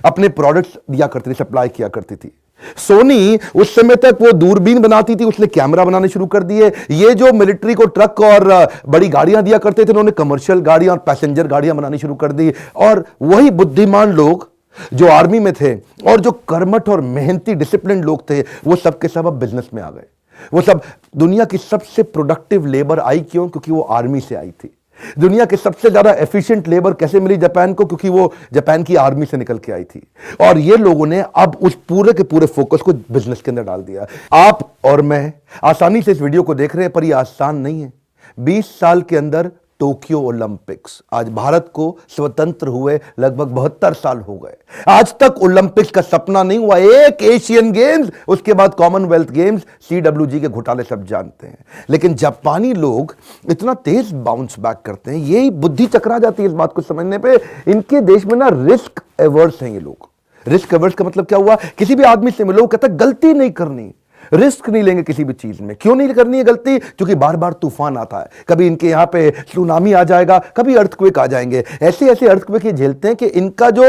अपने प्रोडक्ट्स दिया करती थी, सप्लाई किया करती थी। सोनी उस समय तक वो दूरबीन बनाती थी, उसने कैमरा बनाने शुरू कर दिए। ये जो मिलिट्री को ट्रक और बड़ी गाड़ियां दिया करते थे, उन्होंने कमर्शियल गाड़ियां और पैसेंजर गाड़ियां बनानी शुरू कर दी। और वही बुद्धिमान लोग जो आर्मी में थे और जो कर्मठ और मेहनती डिसिप्लिन लोग थे, वो सब के सब अब बिजनेस में आ गए। वो सब, दुनिया की सबसे प्रोडक्टिव लेबर आई क्यों? क्योंकि वो आर्मी से आई थी। दुनिया के सबसे ज्यादा एफिशिएंट लेबर कैसे मिली जापान को? क्योंकि वो जापान की आर्मी से निकल के आई थी। और ये लोगों ने अब उस पूरे के पूरे फोकस को बिजनेस के अंदर डाल दिया। आप और मैं आसानी से इस वीडियो को देख रहे हैं, पर यह आसान नहीं है। 20 साल के अंदर टोक्यो ओलंपिक्स, आज भारत को स्वतंत्र हुए लगभग 72 साल हो गए, आज तक ओलंपिक्स का सपना नहीं हुआ। एक एशियन गेम्स, उसके बाद कॉमनवेल्थ गेम्स, CWG के घोटाले सब जानते हैं। लेकिन जापानी लोग इतना तेज बाउंस बैक करते हैं, यही बुद्धि चकरा जाती है इस बात को समझने पे। इनके देश में ना रिस्क एवर्स हैं ये लोग। रिस्क एवर्स का मतलब क्या हुआ? किसी भी आदमी से मिलो, कहता गलती नहीं करनी, रिस्क नहीं लेंगे किसी भी चीज में। क्यों नहीं करनी है गलती? क्योंकि बार बार तूफान आता है, कभी इनके यहां पे सुनामी आ जाएगा, कभी अर्थक्वेक आ जाएंगे। ऐसे ऐसे अर्थक्वेक ये झेलते हैं कि इनका जो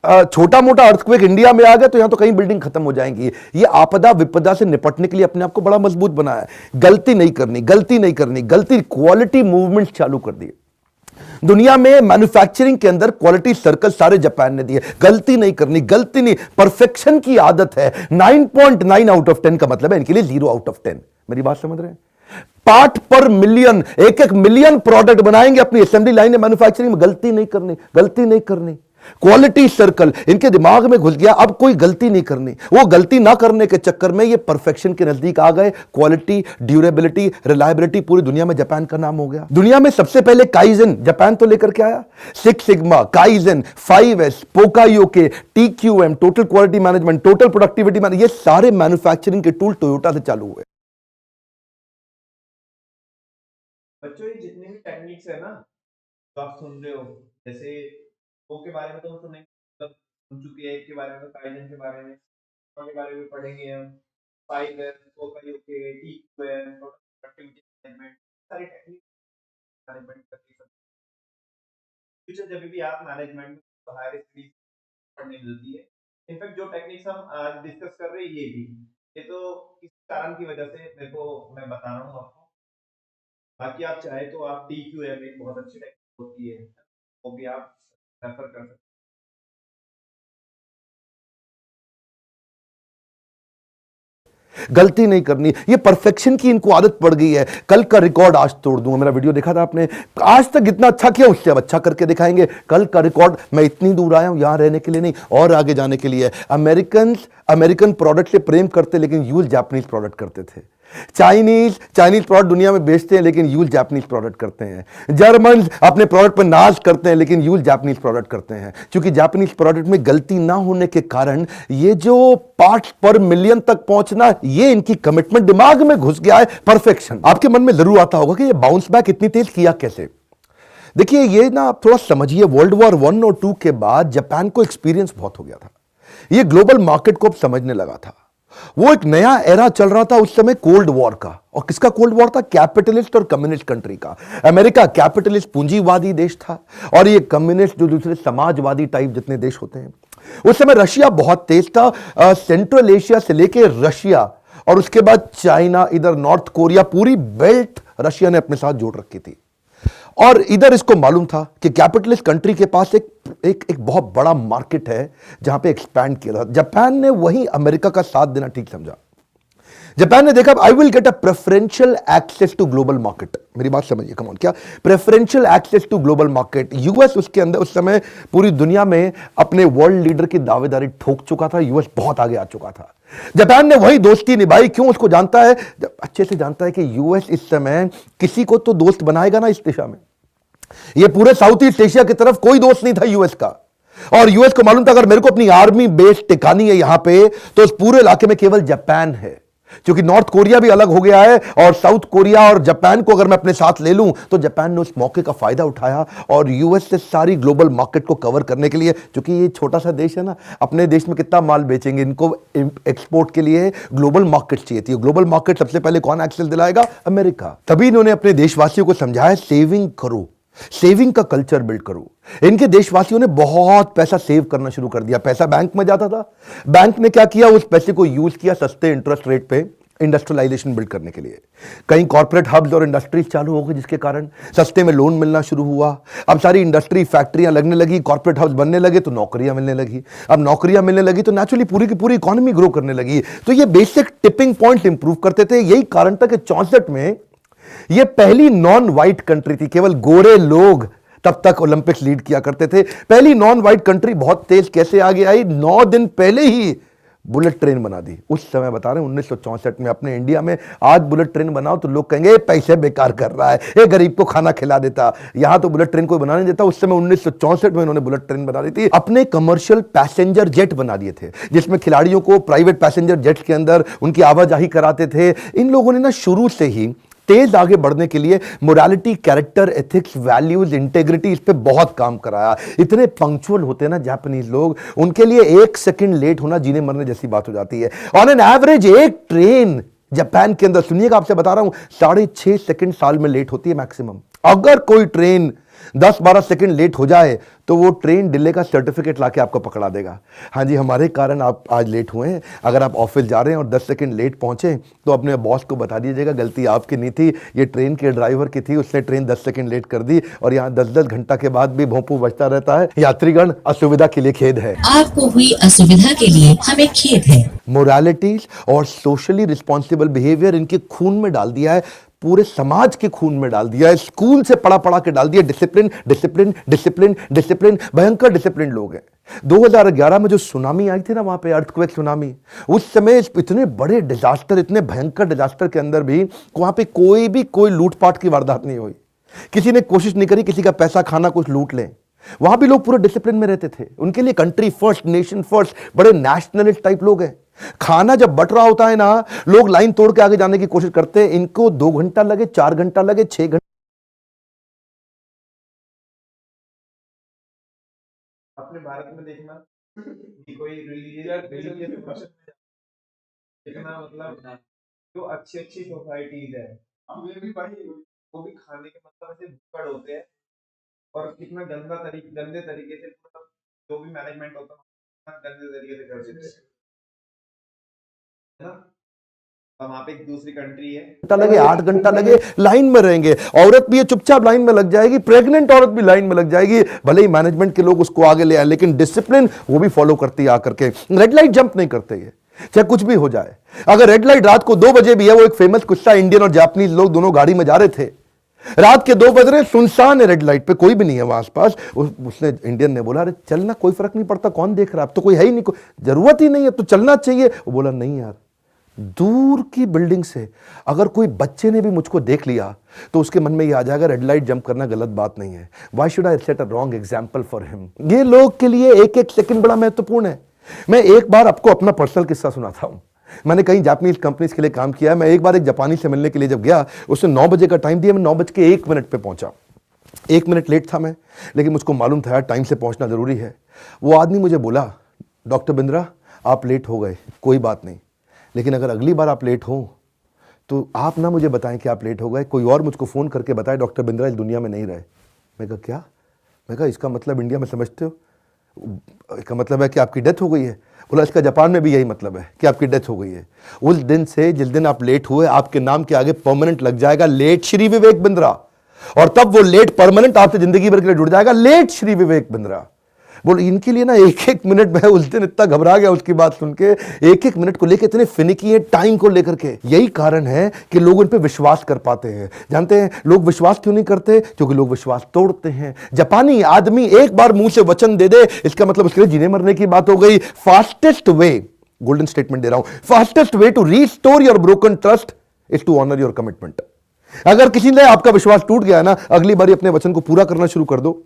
छोटा मोटा अर्थक्वेक इंडिया में आ गया तो यहां तो कहीं बिल्डिंग खत्म हो जाएंगी। ये आपदा विपदा से निपटने के लिए अपने आप को बड़ा मजबूत बनाया है। गलती नहीं करनी, गलती नहीं करनी, गलती, क्वालिटी मूवमेंट चालू कर दिए। दुनिया में मैन्युफैक्चरिंग के अंदर क्वालिटी सर्कल सारे जापान ने दिए। गलती नहीं करनी, गलती नहीं, परफेक्शन की आदत है। 9.9 आउट ऑफ 10 का मतलब है इनके लिए 0 आउट ऑफ 10। मेरी बात समझ रहे हैं? पार्ट पर मिलियन, एक मिलियन प्रोडक्ट बनाएंगे अपनी असेंबली लाइन में, मैन्युफैक्चरिंग में गलती नहीं करनी, गलती नहीं करनी। क्वालिटी सर्कल इनके दिमाग में घुस गया, अब कोई गलती नहीं करनी। वो गलती ना करने के चक्कर में ये परफेक्शन के नजदीक आ गए। क्वालिटी, ड्यूरेबिलिटी, रिलायबिलिटी, पूरी दुनिया में जापान का नाम हो गया। दुनिया में सबसे पहले काइजन जापान तो लेकर के आया। 6 sigma, kaizen, 5S, पोकायोके, TQM, total quality management, total productivity management, ये सारे मैन्युफैक्चरिंग के टूल टोयोटा से चालू हुए। बच्चों, ये जितने भी टेक्निक्स है ना जो आप सुन रहे हो, जैसे वो के बारे में तो हम सुनेंगे, मतलब सुन चुके हैं, एक के बारे में, काइजन के बारे में, के बारे में पढ़ेंगे हम, 5S, OKUK, TQM, productivity management, सारी टेक्निक मैनेजमेंट करके सब। फ्यूचर जब भी आप मैनेजमेंट तो हायर स्टडीज पढ़ने मिलती है। इनफैक्ट जो टेक्निक्स हम आज डिस्कस कर रहे हैं ये तो किस कारण की वजह से मेरे को मैं बता रहा हूँ आपको। बाकी आप चाहे तो आप TQM एक बहुत अच्छी टेक्निक होती है, वो भी आप रेफर कर सकते हैं। गलती नहीं करनी, ये परफेक्शन की इनको आदत पड़ गई है। कल का रिकॉर्ड आज तोड़ दूंगा, मेरा वीडियो देखा था आपने, आज तक इतना अच्छा किया उससे अब अच्छा करके दिखाएंगे। कल का रिकॉर्ड, मैं इतनी दूर आया हूं यहां रहने के लिए नहीं और आगे जाने के लिए। अमेरिकन प्रोडक्ट से प्रेम करते लेकिन यूज जापानीज प्रोडक्ट करते थे। चाइनीज प्रोडक्ट दुनिया में बेचते हैं लेकिन यूज जापानीज प्रोडक्ट करते हैं। जर्मन अपने प्रोडक्ट पर नाज करते हैं लेकिन यूज जापानीज प्रोडक्ट करते हैं, क्योंकि जापानीज प्रोडक्ट में गलती ना होने के कारण ये जो पार्ट्स पर मिलियन तक पहुंचना, ये इनकी कमिटमेंट दिमाग में घुस गया है। परफेक्शन आपके मन में जरूर आता होगा कि ये बाउंस बैक इतनी तेज किया कैसे। देखिए ये ना आप थोड़ा समझिए, वर्ल्ड वॉर 1 और 2 के बाद जापान को एक्सपीरियंस बहुत हो गया था। ये ग्लोबल मार्केट को अब समझने लगा था। वो एक नया एरा चल रहा था उस समय कोल्ड वॉर का। और किसका कोल्ड वॉर था? कैपिटलिस्ट और कम्युनिस्ट कंट्री का। अमेरिका कैपिटलिस्ट पूंजीवादी देश था और ये कम्युनिस्ट जो दूसरे समाजवादी टाइप जितने देश होते हैं। उस समय रशिया बहुत तेज था। सेंट्रल एशिया से लेके रशिया और उसके बाद चाइना, इधर नॉर्थ कोरिया, पूरी बेल्ट रशिया ने अपने साथ जोड़ रखी थी। और इधर इसको मालूम था कि कैपिटलिस्ट कंट्री के पास एक बहुत बड़ा मार्केट है जहां पे एक्सपैंड किया था। जापान ने वही अमेरिका का साथ देना ठीक समझा। जापान ने देखा I will get a preferential access to global market. मेरी बात समझिए, कम ऑन, क्या preferential access to global market. US उसके अंदर उस समय पूरी दुनिया में अपने वर्ल्ड लीडर की दावेदारी ठोक चुका था। यूएस बहुत आगे आ चुका था। जापान ने वही दोस्ती निभाई। क्यों? उसको जानता है, अच्छे से जानता है कि यूएस इस समय किसी को तो दोस्त बनाएगा ना इस दिशा में। ये पूरे साउथ ईस्ट एशिया की तरफ कोई दोस्त नहीं था यूएस का। और यूएस को मालूम था अगर मेरे को अपनी आर्मी बेस टिकानी है यहां पे तो उस पूरे इलाके में केवल जापान है, क्योंकि नॉर्थ कोरिया भी अलग हो गया है और साउथ कोरिया और जापान को अगर मैं अपने साथ ले लूं तो जापान ने उस मौके का फायदा उठाया और यूएस से सारी ग्लोबल मार्केट को कवर करने के लिए, क्योंकि ये छोटा सा देश है ना, अपने देश में कितना माल बेचेंगे, इनको एक्सपोर्ट के लिए ग्लोबल मार्केट चाहिए थी। ग्लोबल मार्केट सबसे पहले कौन एक्सेस दिलाएगा? अमेरिका। तभी इन्होंने अपने देशवासियों को समझाया सेविंग करो, सेविंग का कल्चर बिल्ड करो। इनके देशवासियों ने बहुत पैसा सेव करना शुरू कर दिया। पैसा बैंक में जाता था, बैंक ने क्या किया, उस पैसे को यूज किया सस्ते इंटरेस्ट रेट पे इंडस्ट्रियलाइजेशन बिल्ड करने के लिए। कई कॉर्पोरेट हब्स और इंडस्ट्रीज चालू हो गई जिसके कारण सस्ते में लोन मिलना शुरू हुआ। अब सारी इंडस्ट्री फैक्ट्रियां लगने लगी, कॉर्पोरेट हब्स बनने लगे तो नौकरियां मिलने लगी। अब नौकरियां मिलने लगी तो नेचुरली पूरी की पूरी इकोनॉमी ग्रो करने लगी। तो ये बेसिक टिपिंग पॉइंट इंप्रूव करते थे। यही कारण था कि 64 में यह पहली नॉन व्हाइट कंट्री थी, केवल गोरे लोग तब तक ओलंपिक्स लीड किया करते थे। पहली नॉन व्हाइट कंट्री बहुत तेज कैसे आगे आई? 9 दिन पहले ही बुलेट ट्रेन बना दी। उस समय बता रहे हैं 1964 में अपने इंडिया में। आज बुलेट ट्रेन बनाओ तो लोग कहेंगे पैसे बेकार कर रहा है, ये गरीब को खाना खिला देता। यहां तो बुलेट ट्रेन कोई बना नहीं देता। उस समय 1964 में इन्होंने बुलेट ट्रेन बना दी थी। अपने कमर्शियल पैसेंजर जेट बना दिए थे जिसमें खिलाड़ियों को प्राइवेट पैसेंजर जेट के अंदर उनकी आवाजाही कराते थे। इन लोगों ने ना शुरू से ही तेज आगे बढ़ने के लिए morality, character, ethics, values, integrity, इस पे बहुत काम कराया। इतने पंक्चुअल होते हैं ना जापानीज लोग, उनके लिए 1 सेकंड लेट होना जीने मरने जैसी बात हो जाती है। ऑन एन एवरेज एक ट्रेन जापान के अंदर, सुनिएगा आपसे बता रहा हूं, 6.5 सेकंड साल में लेट होती है मैक्सिमम। अगर कोई ट्रेन 10-12 सेकंड लेट हो जाए तो वो ट्रेन डिले का सर्टिफिकेट लाके आपको पकड़ा देगा। हाँ जी, हमारे कारण आप आज लेट हुए हैं। अगर आप ऑफिस जा रहे हैं और 10 सेकंड लेट पहुंचे तो अपने बॉस को बता दीजिएगा गलती आपकी नहीं थी, ये ट्रेन के ड्राइवर की थी, उसने ट्रेन 10 सेकंड लेट कर दी। और यहाँ 10-10 घंटा के बाद भी भोंपू बजता रहता है। यात्रीगण, असुविधा के लिए खेद है। आपको हुई असुविधा के लिए हमें खेद है। मोरालिटीज और सोशली रिस्पॉन्सिबल बिहेवियर इनके खून में डाल दिया है, पूरे समाज के खून में डाल दिया है। स्कूल से पढ़ा पढ़ा के डाल दिया डिसिप्लिन, डिसिप्लिन, डिसिप्लिन, डिसिप्लिन। भयंकर डिसिप्लिन लोग हैं। 2011 में जो सुनामी आई थी ना, वहां पे अर्थक्वेक सुनामी, उस समय इतने बड़े डिजास्टर, इतने भयंकर डिजास्टर के अंदर भी वहां पे कोई लूटपाट की वारदात नहीं हुई। किसी ने कोशिश नहीं करी किसी का पैसा खाना, कुछ लूट लें। वहां भी लोग पूरे डिसिप्लिन में रहते थे। उनके लिए कंट्री फर्स्ट, नेशन फर्स्ट, बड़े नेशनलिस्ट टाइप लोग हैं। खाना जब बट रहा होता है ना, लोग लाइन तोड़ के आगे जाने की कोशिश करते हैं। इनको 2 घंटा लगे, 4 घंटा लगे, 6 घंटा अपने भारत में देखना कि कोई रिलीजियस फंक्शन में देखना, मतलब जो अच्छी अच्छी सोसाइटीज है वे भी पढ़ी, वो भी खाने के मतलब ऐसे भुक्कड़ होते हैं, और कितना गंदे तरीके से, मतलब जो भी मैनेजमेंट होता है गंदे तरीके से कर देते हैं, है ना। वहाँ पे एक दूसरी कंट्री है, घंटा लगे 8 घंटा लगे लाइन में रहेंगे, औरत भी ये चुपचाप लाइन में लग जाएगी, प्रेग्नेंट औरत भी लाइन में लग जाएगी, भले ही मैनेजमेंट के लोग उसको आगे ले आए, लेकिन डिसिप्लिन वो भी फॉलो करती है आकर के। रेड लाइट जंप नहीं करते ये, चाहे कुछ भी हो जाए। अगर रेड लाइट रात को 2 बजे भी है, वो एक फेमस किस्सा, इंडियन और जापानीज लोग दोनों गाड़ी में जा रहे थे, रात के 2 बज रहे, सुनसान है, रेड लाइट पे कोई भी नहीं है वहां आसपास। उसने इंडियन ने बोला, अरे चलना, कोई फर्क नहीं पड़ता, कौन देख रहा है, अब तो कोई है ही नहीं, जरूरत ही नहीं है, तो चलना चाहिए। वो बोला, नहीं यार, दूर की बिल्डिंग से अगर कोई बच्चे ने भी मुझको देख लिया तो उसके मन में ये आ जाएगा, रेड लाइट जंप करना गलत बात नहीं है, why should I set a wrong example for him. ये लोग के लिए एक एक सेकंड बड़ा महत्वपूर्ण है। मैं एक बार आपको अपना पर्सनल किस्सा सुनाता हूं। मैंने कहीं जापानीज कंपनीज के लिए काम किया है। मैं एक बार एक जापानी से मिलने के लिए जब गया, उसने 9 बजे का टाइम दिया, मैं 9:01 पे पहुंचा। 1 मिनट लेट था मैं, लेकिन मुझको मालूम था यार टाइम से पहुंचना जरूरी है। वो आदमी मुझे बोला, डॉक्टर बिंद्रा आप लेट हो गए, कोई बात नहीं, लेकिन अगर अगली बार आप लेट हो तो आप ना मुझे बताएं कि आप लेट हो गए, कोई और मुझको फ़ोन करके बताए डॉक्टर बिंद्रा इस दुनिया में नहीं रहे। मैं कहा क्या? मैं कहा इसका मतलब इंडिया में समझते हो, इसका मतलब है कि आपकी डेथ हो गई है। बोला इसका जापान में भी यही मतलब है कि आपकी डेथ हो गई है। उस दिन से जिस दिन आप लेट हुए, आपके नाम के आगे परमानेंट लग जाएगा लेट श्री विवेक बिंद्रा, और तब वो लेट परमानेंट आपसे जिंदगी भर के लिए जुड़ जाएगा, लेट श्री विवेक बिंद्रा। बोल इनके लिए ना एक एक मिनट, मैं उस दिन इतना घबरा गया उसकी बात सुन के, एक एक मिनट को लेकर इतने फिनिकी है टाइम को लेकर के। यही कारण है कि लोग उन पे विश्वास कर पाते हैं। जानते हैं लोग विश्वास क्यों नहीं करते? क्योंकि लोग विश्वास तोड़ते हैं। जापानी आदमी एक बार मुंह से वचन दे दे, इसका मतलब उसके लिए जीने मरने की बात हो गई। फास्टेस्ट वे, गोल्डन स्टेटमेंट दे रहा हूं, fastest way to restore your broken trust is to honour your commitment. अगर किसी ने आपका विश्वास टूट गया ना, अगली बार अपने वचन को पूरा करना शुरू कर दो।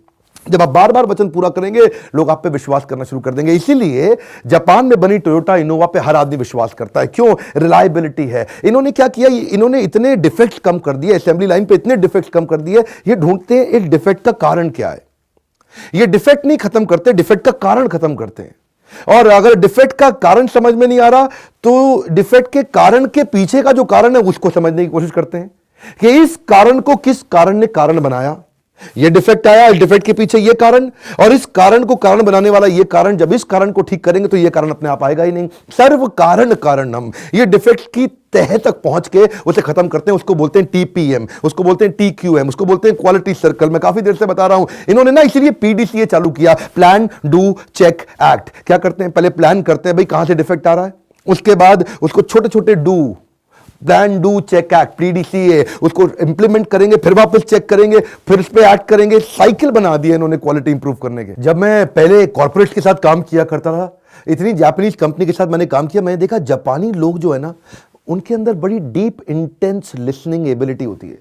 जब आप बार बार वचन पूरा करेंगे, लोग आप पे विश्वास करना शुरू कर देंगे। इसीलिए जापान में बनी टोयोटा इनोवा पे हर आदमी विश्वास करता है। क्यों? रिलायबिलिटी है। इन्होंने क्या किया, इन्होंने इतने डिफेक्ट्स कम कर दिए, असेंबली लाइन पे इतने डिफेक्ट्स कम कर दिए, ये ढूंढते हैं इस डिफेक्ट का कारण क्या है। ये डिफेक्ट नहीं खत्म करते, डिफेक्ट का कारण खत्म करते हैं। और अगर डिफेक्ट का कारण समझ में नहीं आ रहा, तो डिफेक्ट के कारण के पीछे का जो कारण है उसको समझने की कोशिश करते हैं कि इस कारण को किस कारण ने कारण बनाया। ये डिफेक्ट आया, इस डिफेक्ट के पीछे ये कारण, और इस कारण को कारण बनाने वाला ये कारण। जब इस कारण को ठीक करेंगे तो ये कारण अपने आप आएगा ही नहीं। सर्व कारण कारणम, ये डिफेक्ट की तह तक पहुंच के उसे खत्म करते हैं। उसको बोलते हैं टीपीएम, उसको बोलते हैं टीक्यूएम, उसको बोलते हैं क्वालिटी सर्कल। मैं काफी देर से बता रहा हूं, इन्होंने ना इसीलिए पीडीसीए चालू किया, प्लान डू चेक एक्ट। क्या करते हैं? पहले प्लान करते हैं भाई कहां से डिफेक्ट आ रहा है, उसके बाद उसको छोटे छोटे do, plan do check act, PDCA, उसको इंप्लीमेंट करेंगे, फिर वापस चेक करेंगे, फिर उस पर एक्ट करेंगे। साइकिल बना दिया इन्होंने क्वालिटी इंप्रूव करने के। जब मैं पहले कॉर्पोरेट के साथ काम किया करता था, इतनी जापानीज कंपनी के साथ मैंने काम किया, मैंने देखा जापानी लोग जो है ना, उनके अंदर बड़ी डीप इंटेंस लिसनिंग एबिलिटी होती है।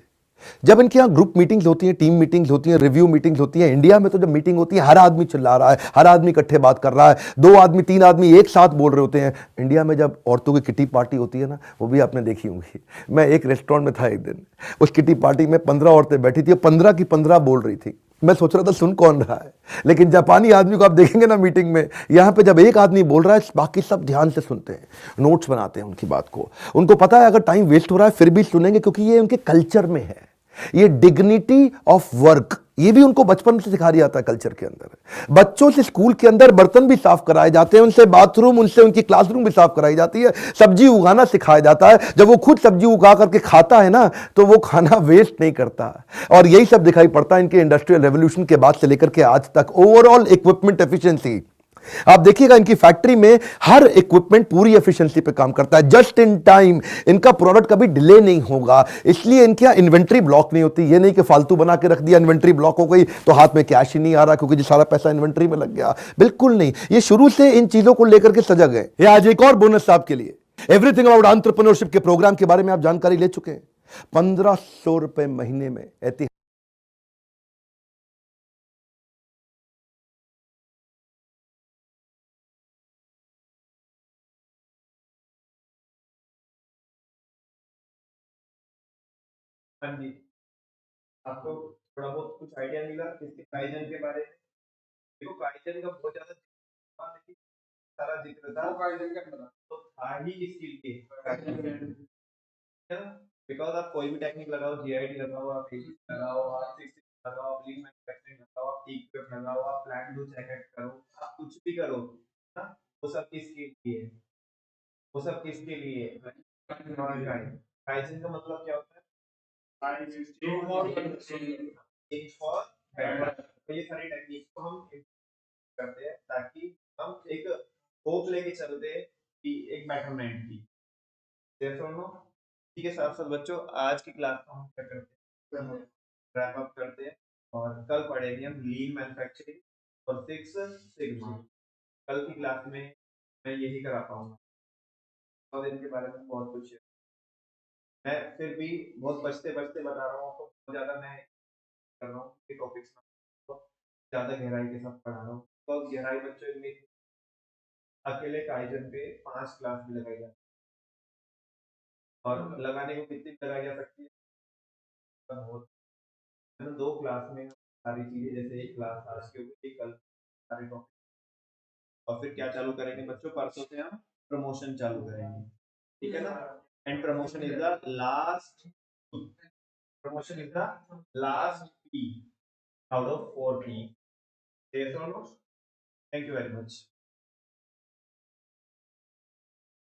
जब इनके यहाँ ग्रुप मीटिंग्स होती हैं, टीम मीटिंग्स होती हैं, रिव्यू मीटिंग्स होती हैं, इंडिया में तो जब मीटिंग होती है हर आदमी चिल्ला रहा है, हर आदमी इकट्ठे बात कर रहा है, 2 आदमी 3 आदमी एक साथ बोल रहे होते हैं। इंडिया में जब औरतों की किटी पार्टी होती है ना, वो भी आपने देखी होंगी। मैं एक रेस्टोरेंट में था एक दिन, उस किटी पार्टी में 15 औरतें बैठी थी, 15 की 15 बोल रही थी। मैं सोच रहा था सुन कौन रहा है, लेकिन जापानी आदमी को आप देखेंगे ना मीटिंग में, यहां पे जब एक आदमी बोल रहा है बाकी सब ध्यान से सुनते हैं, नोट्स बनाते हैं उनकी बात को। उनको पता है अगर टाइम वेस्ट हो रहा है फिर भी सुनेंगे, क्योंकि ये उनके कल्चर में है। ये डिग्निटी ऑफ वर्क, ये भी उनको बचपन से सिखा दिया जाता है कल्चर के अंदर। बच्चों से स्कूल के अंदर बर्तन भी साफ कराए जाते हैं, उनसे बाथरूम, उनसे उनकी क्लासरूम भी साफ कराई जाती है। सब्जी उगाना सिखाया जाता है। जब वो खुद सब्जी उगा करके खाता है ना, तो वो खाना वेस्ट नहीं करता। और यही सब दिखाई पड़ता है इनके इंडस्ट्रियल रेवोल्यूशन के बाद से लेकर के आज तक। ओवरऑल इक्विपमेंट एफिशिएंसी, आप देखिएगा इनकी फैक्ट्री में हर इक्विपमेंट पूरी एफिशिएंसी पे काम करता है, जस्ट इन टाइम। इनका प्रोडक्ट कभी डिले नहीं होगा, इसलिए इनके यहां इन्वेंट्री ब्लॉक नहीं होती। ये नहीं कि फालतू बना के रख दिया, इन्वेंट्री ब्लॉक हो गई तो हाथ में कैश ही नहीं आ रहा क्योंकि जो सारा पैसा इन्वेंट्री में लग गया। बिल्कुल नहीं, ये शुरू से इन चीजों को लेकर के सजग है। ये आज एक और बोनस आपके लिए, एवरीथिंग अबाउट एंटरप्रेन्योरशिप के प्रोग्राम के बारे में आप जानकारी ले चुके हैं। 1500 रुपए महीने में हाँ जी, आपको थोड़ा बहुत कुछ आइडिया मिला इसके प्राइस के बारे में? देखो काइजन का बहुत ज्यादा था, लेकिन सारा जिक्र था तो था ही इसके लिए, है ना? बिकॉज आप कोई भी टेक्निक लगाओ, जीआईडी लगाओ, आप एजी लगाओ, आप 6 लगाओ, आप लीन मैन्युफैक्चरिंग लगाओ, आप टीक वेब लगाओ, आप प्लांट लूज चेक करो, आप कुछ भी करो ना, वो सब किसके लिए है? वो सब किसके लिए है? काइजन का मतलब क्या होता है? Change for better. तो ये सारी टेक्निक को हम करते हैं ताकि हम एक होप लेके चलते हैं कि एक बेटरमेंट की। दोनों इसी के साथ साथ बच्चों आज की क्लास को हम क्या करते हैं, रैप अप करते हैं और कल पढ़ेंगे हम लीन मैन्युफैक्चरिंग और 6 सिग्मा। कल की क्लास में मैं यही करा पाऊंगा और इनके बारे में बहुत कुछ है। मैं फिर भी बहुत बचते बचते बता रहा हूँ आपको, बहुत ज़्यादा मैं कर रहा हूँ कि टॉपिक्स में बहुत ज़्यादा गहराई के साथ पढ़ा रहा हूँ। बहुत गहराई बच्चों में अकेले काइजन पे 5 क्लास भी लगाई जाती है और लगाने को कितनी लगाई जा सकती है, बहुत। है ना, 2 क्लास में सारी चीजें, जैसे एक क्लास आज की होगी, कल सारे टॉपिक, और फिर क्या चालू करेंगे बच्चों, परसों से हम प्रमोशन चालू करेंगे, ठीक है ना? And promotion is the last, promotion is the last P out of 4 P। Yes or no? Thank you very much.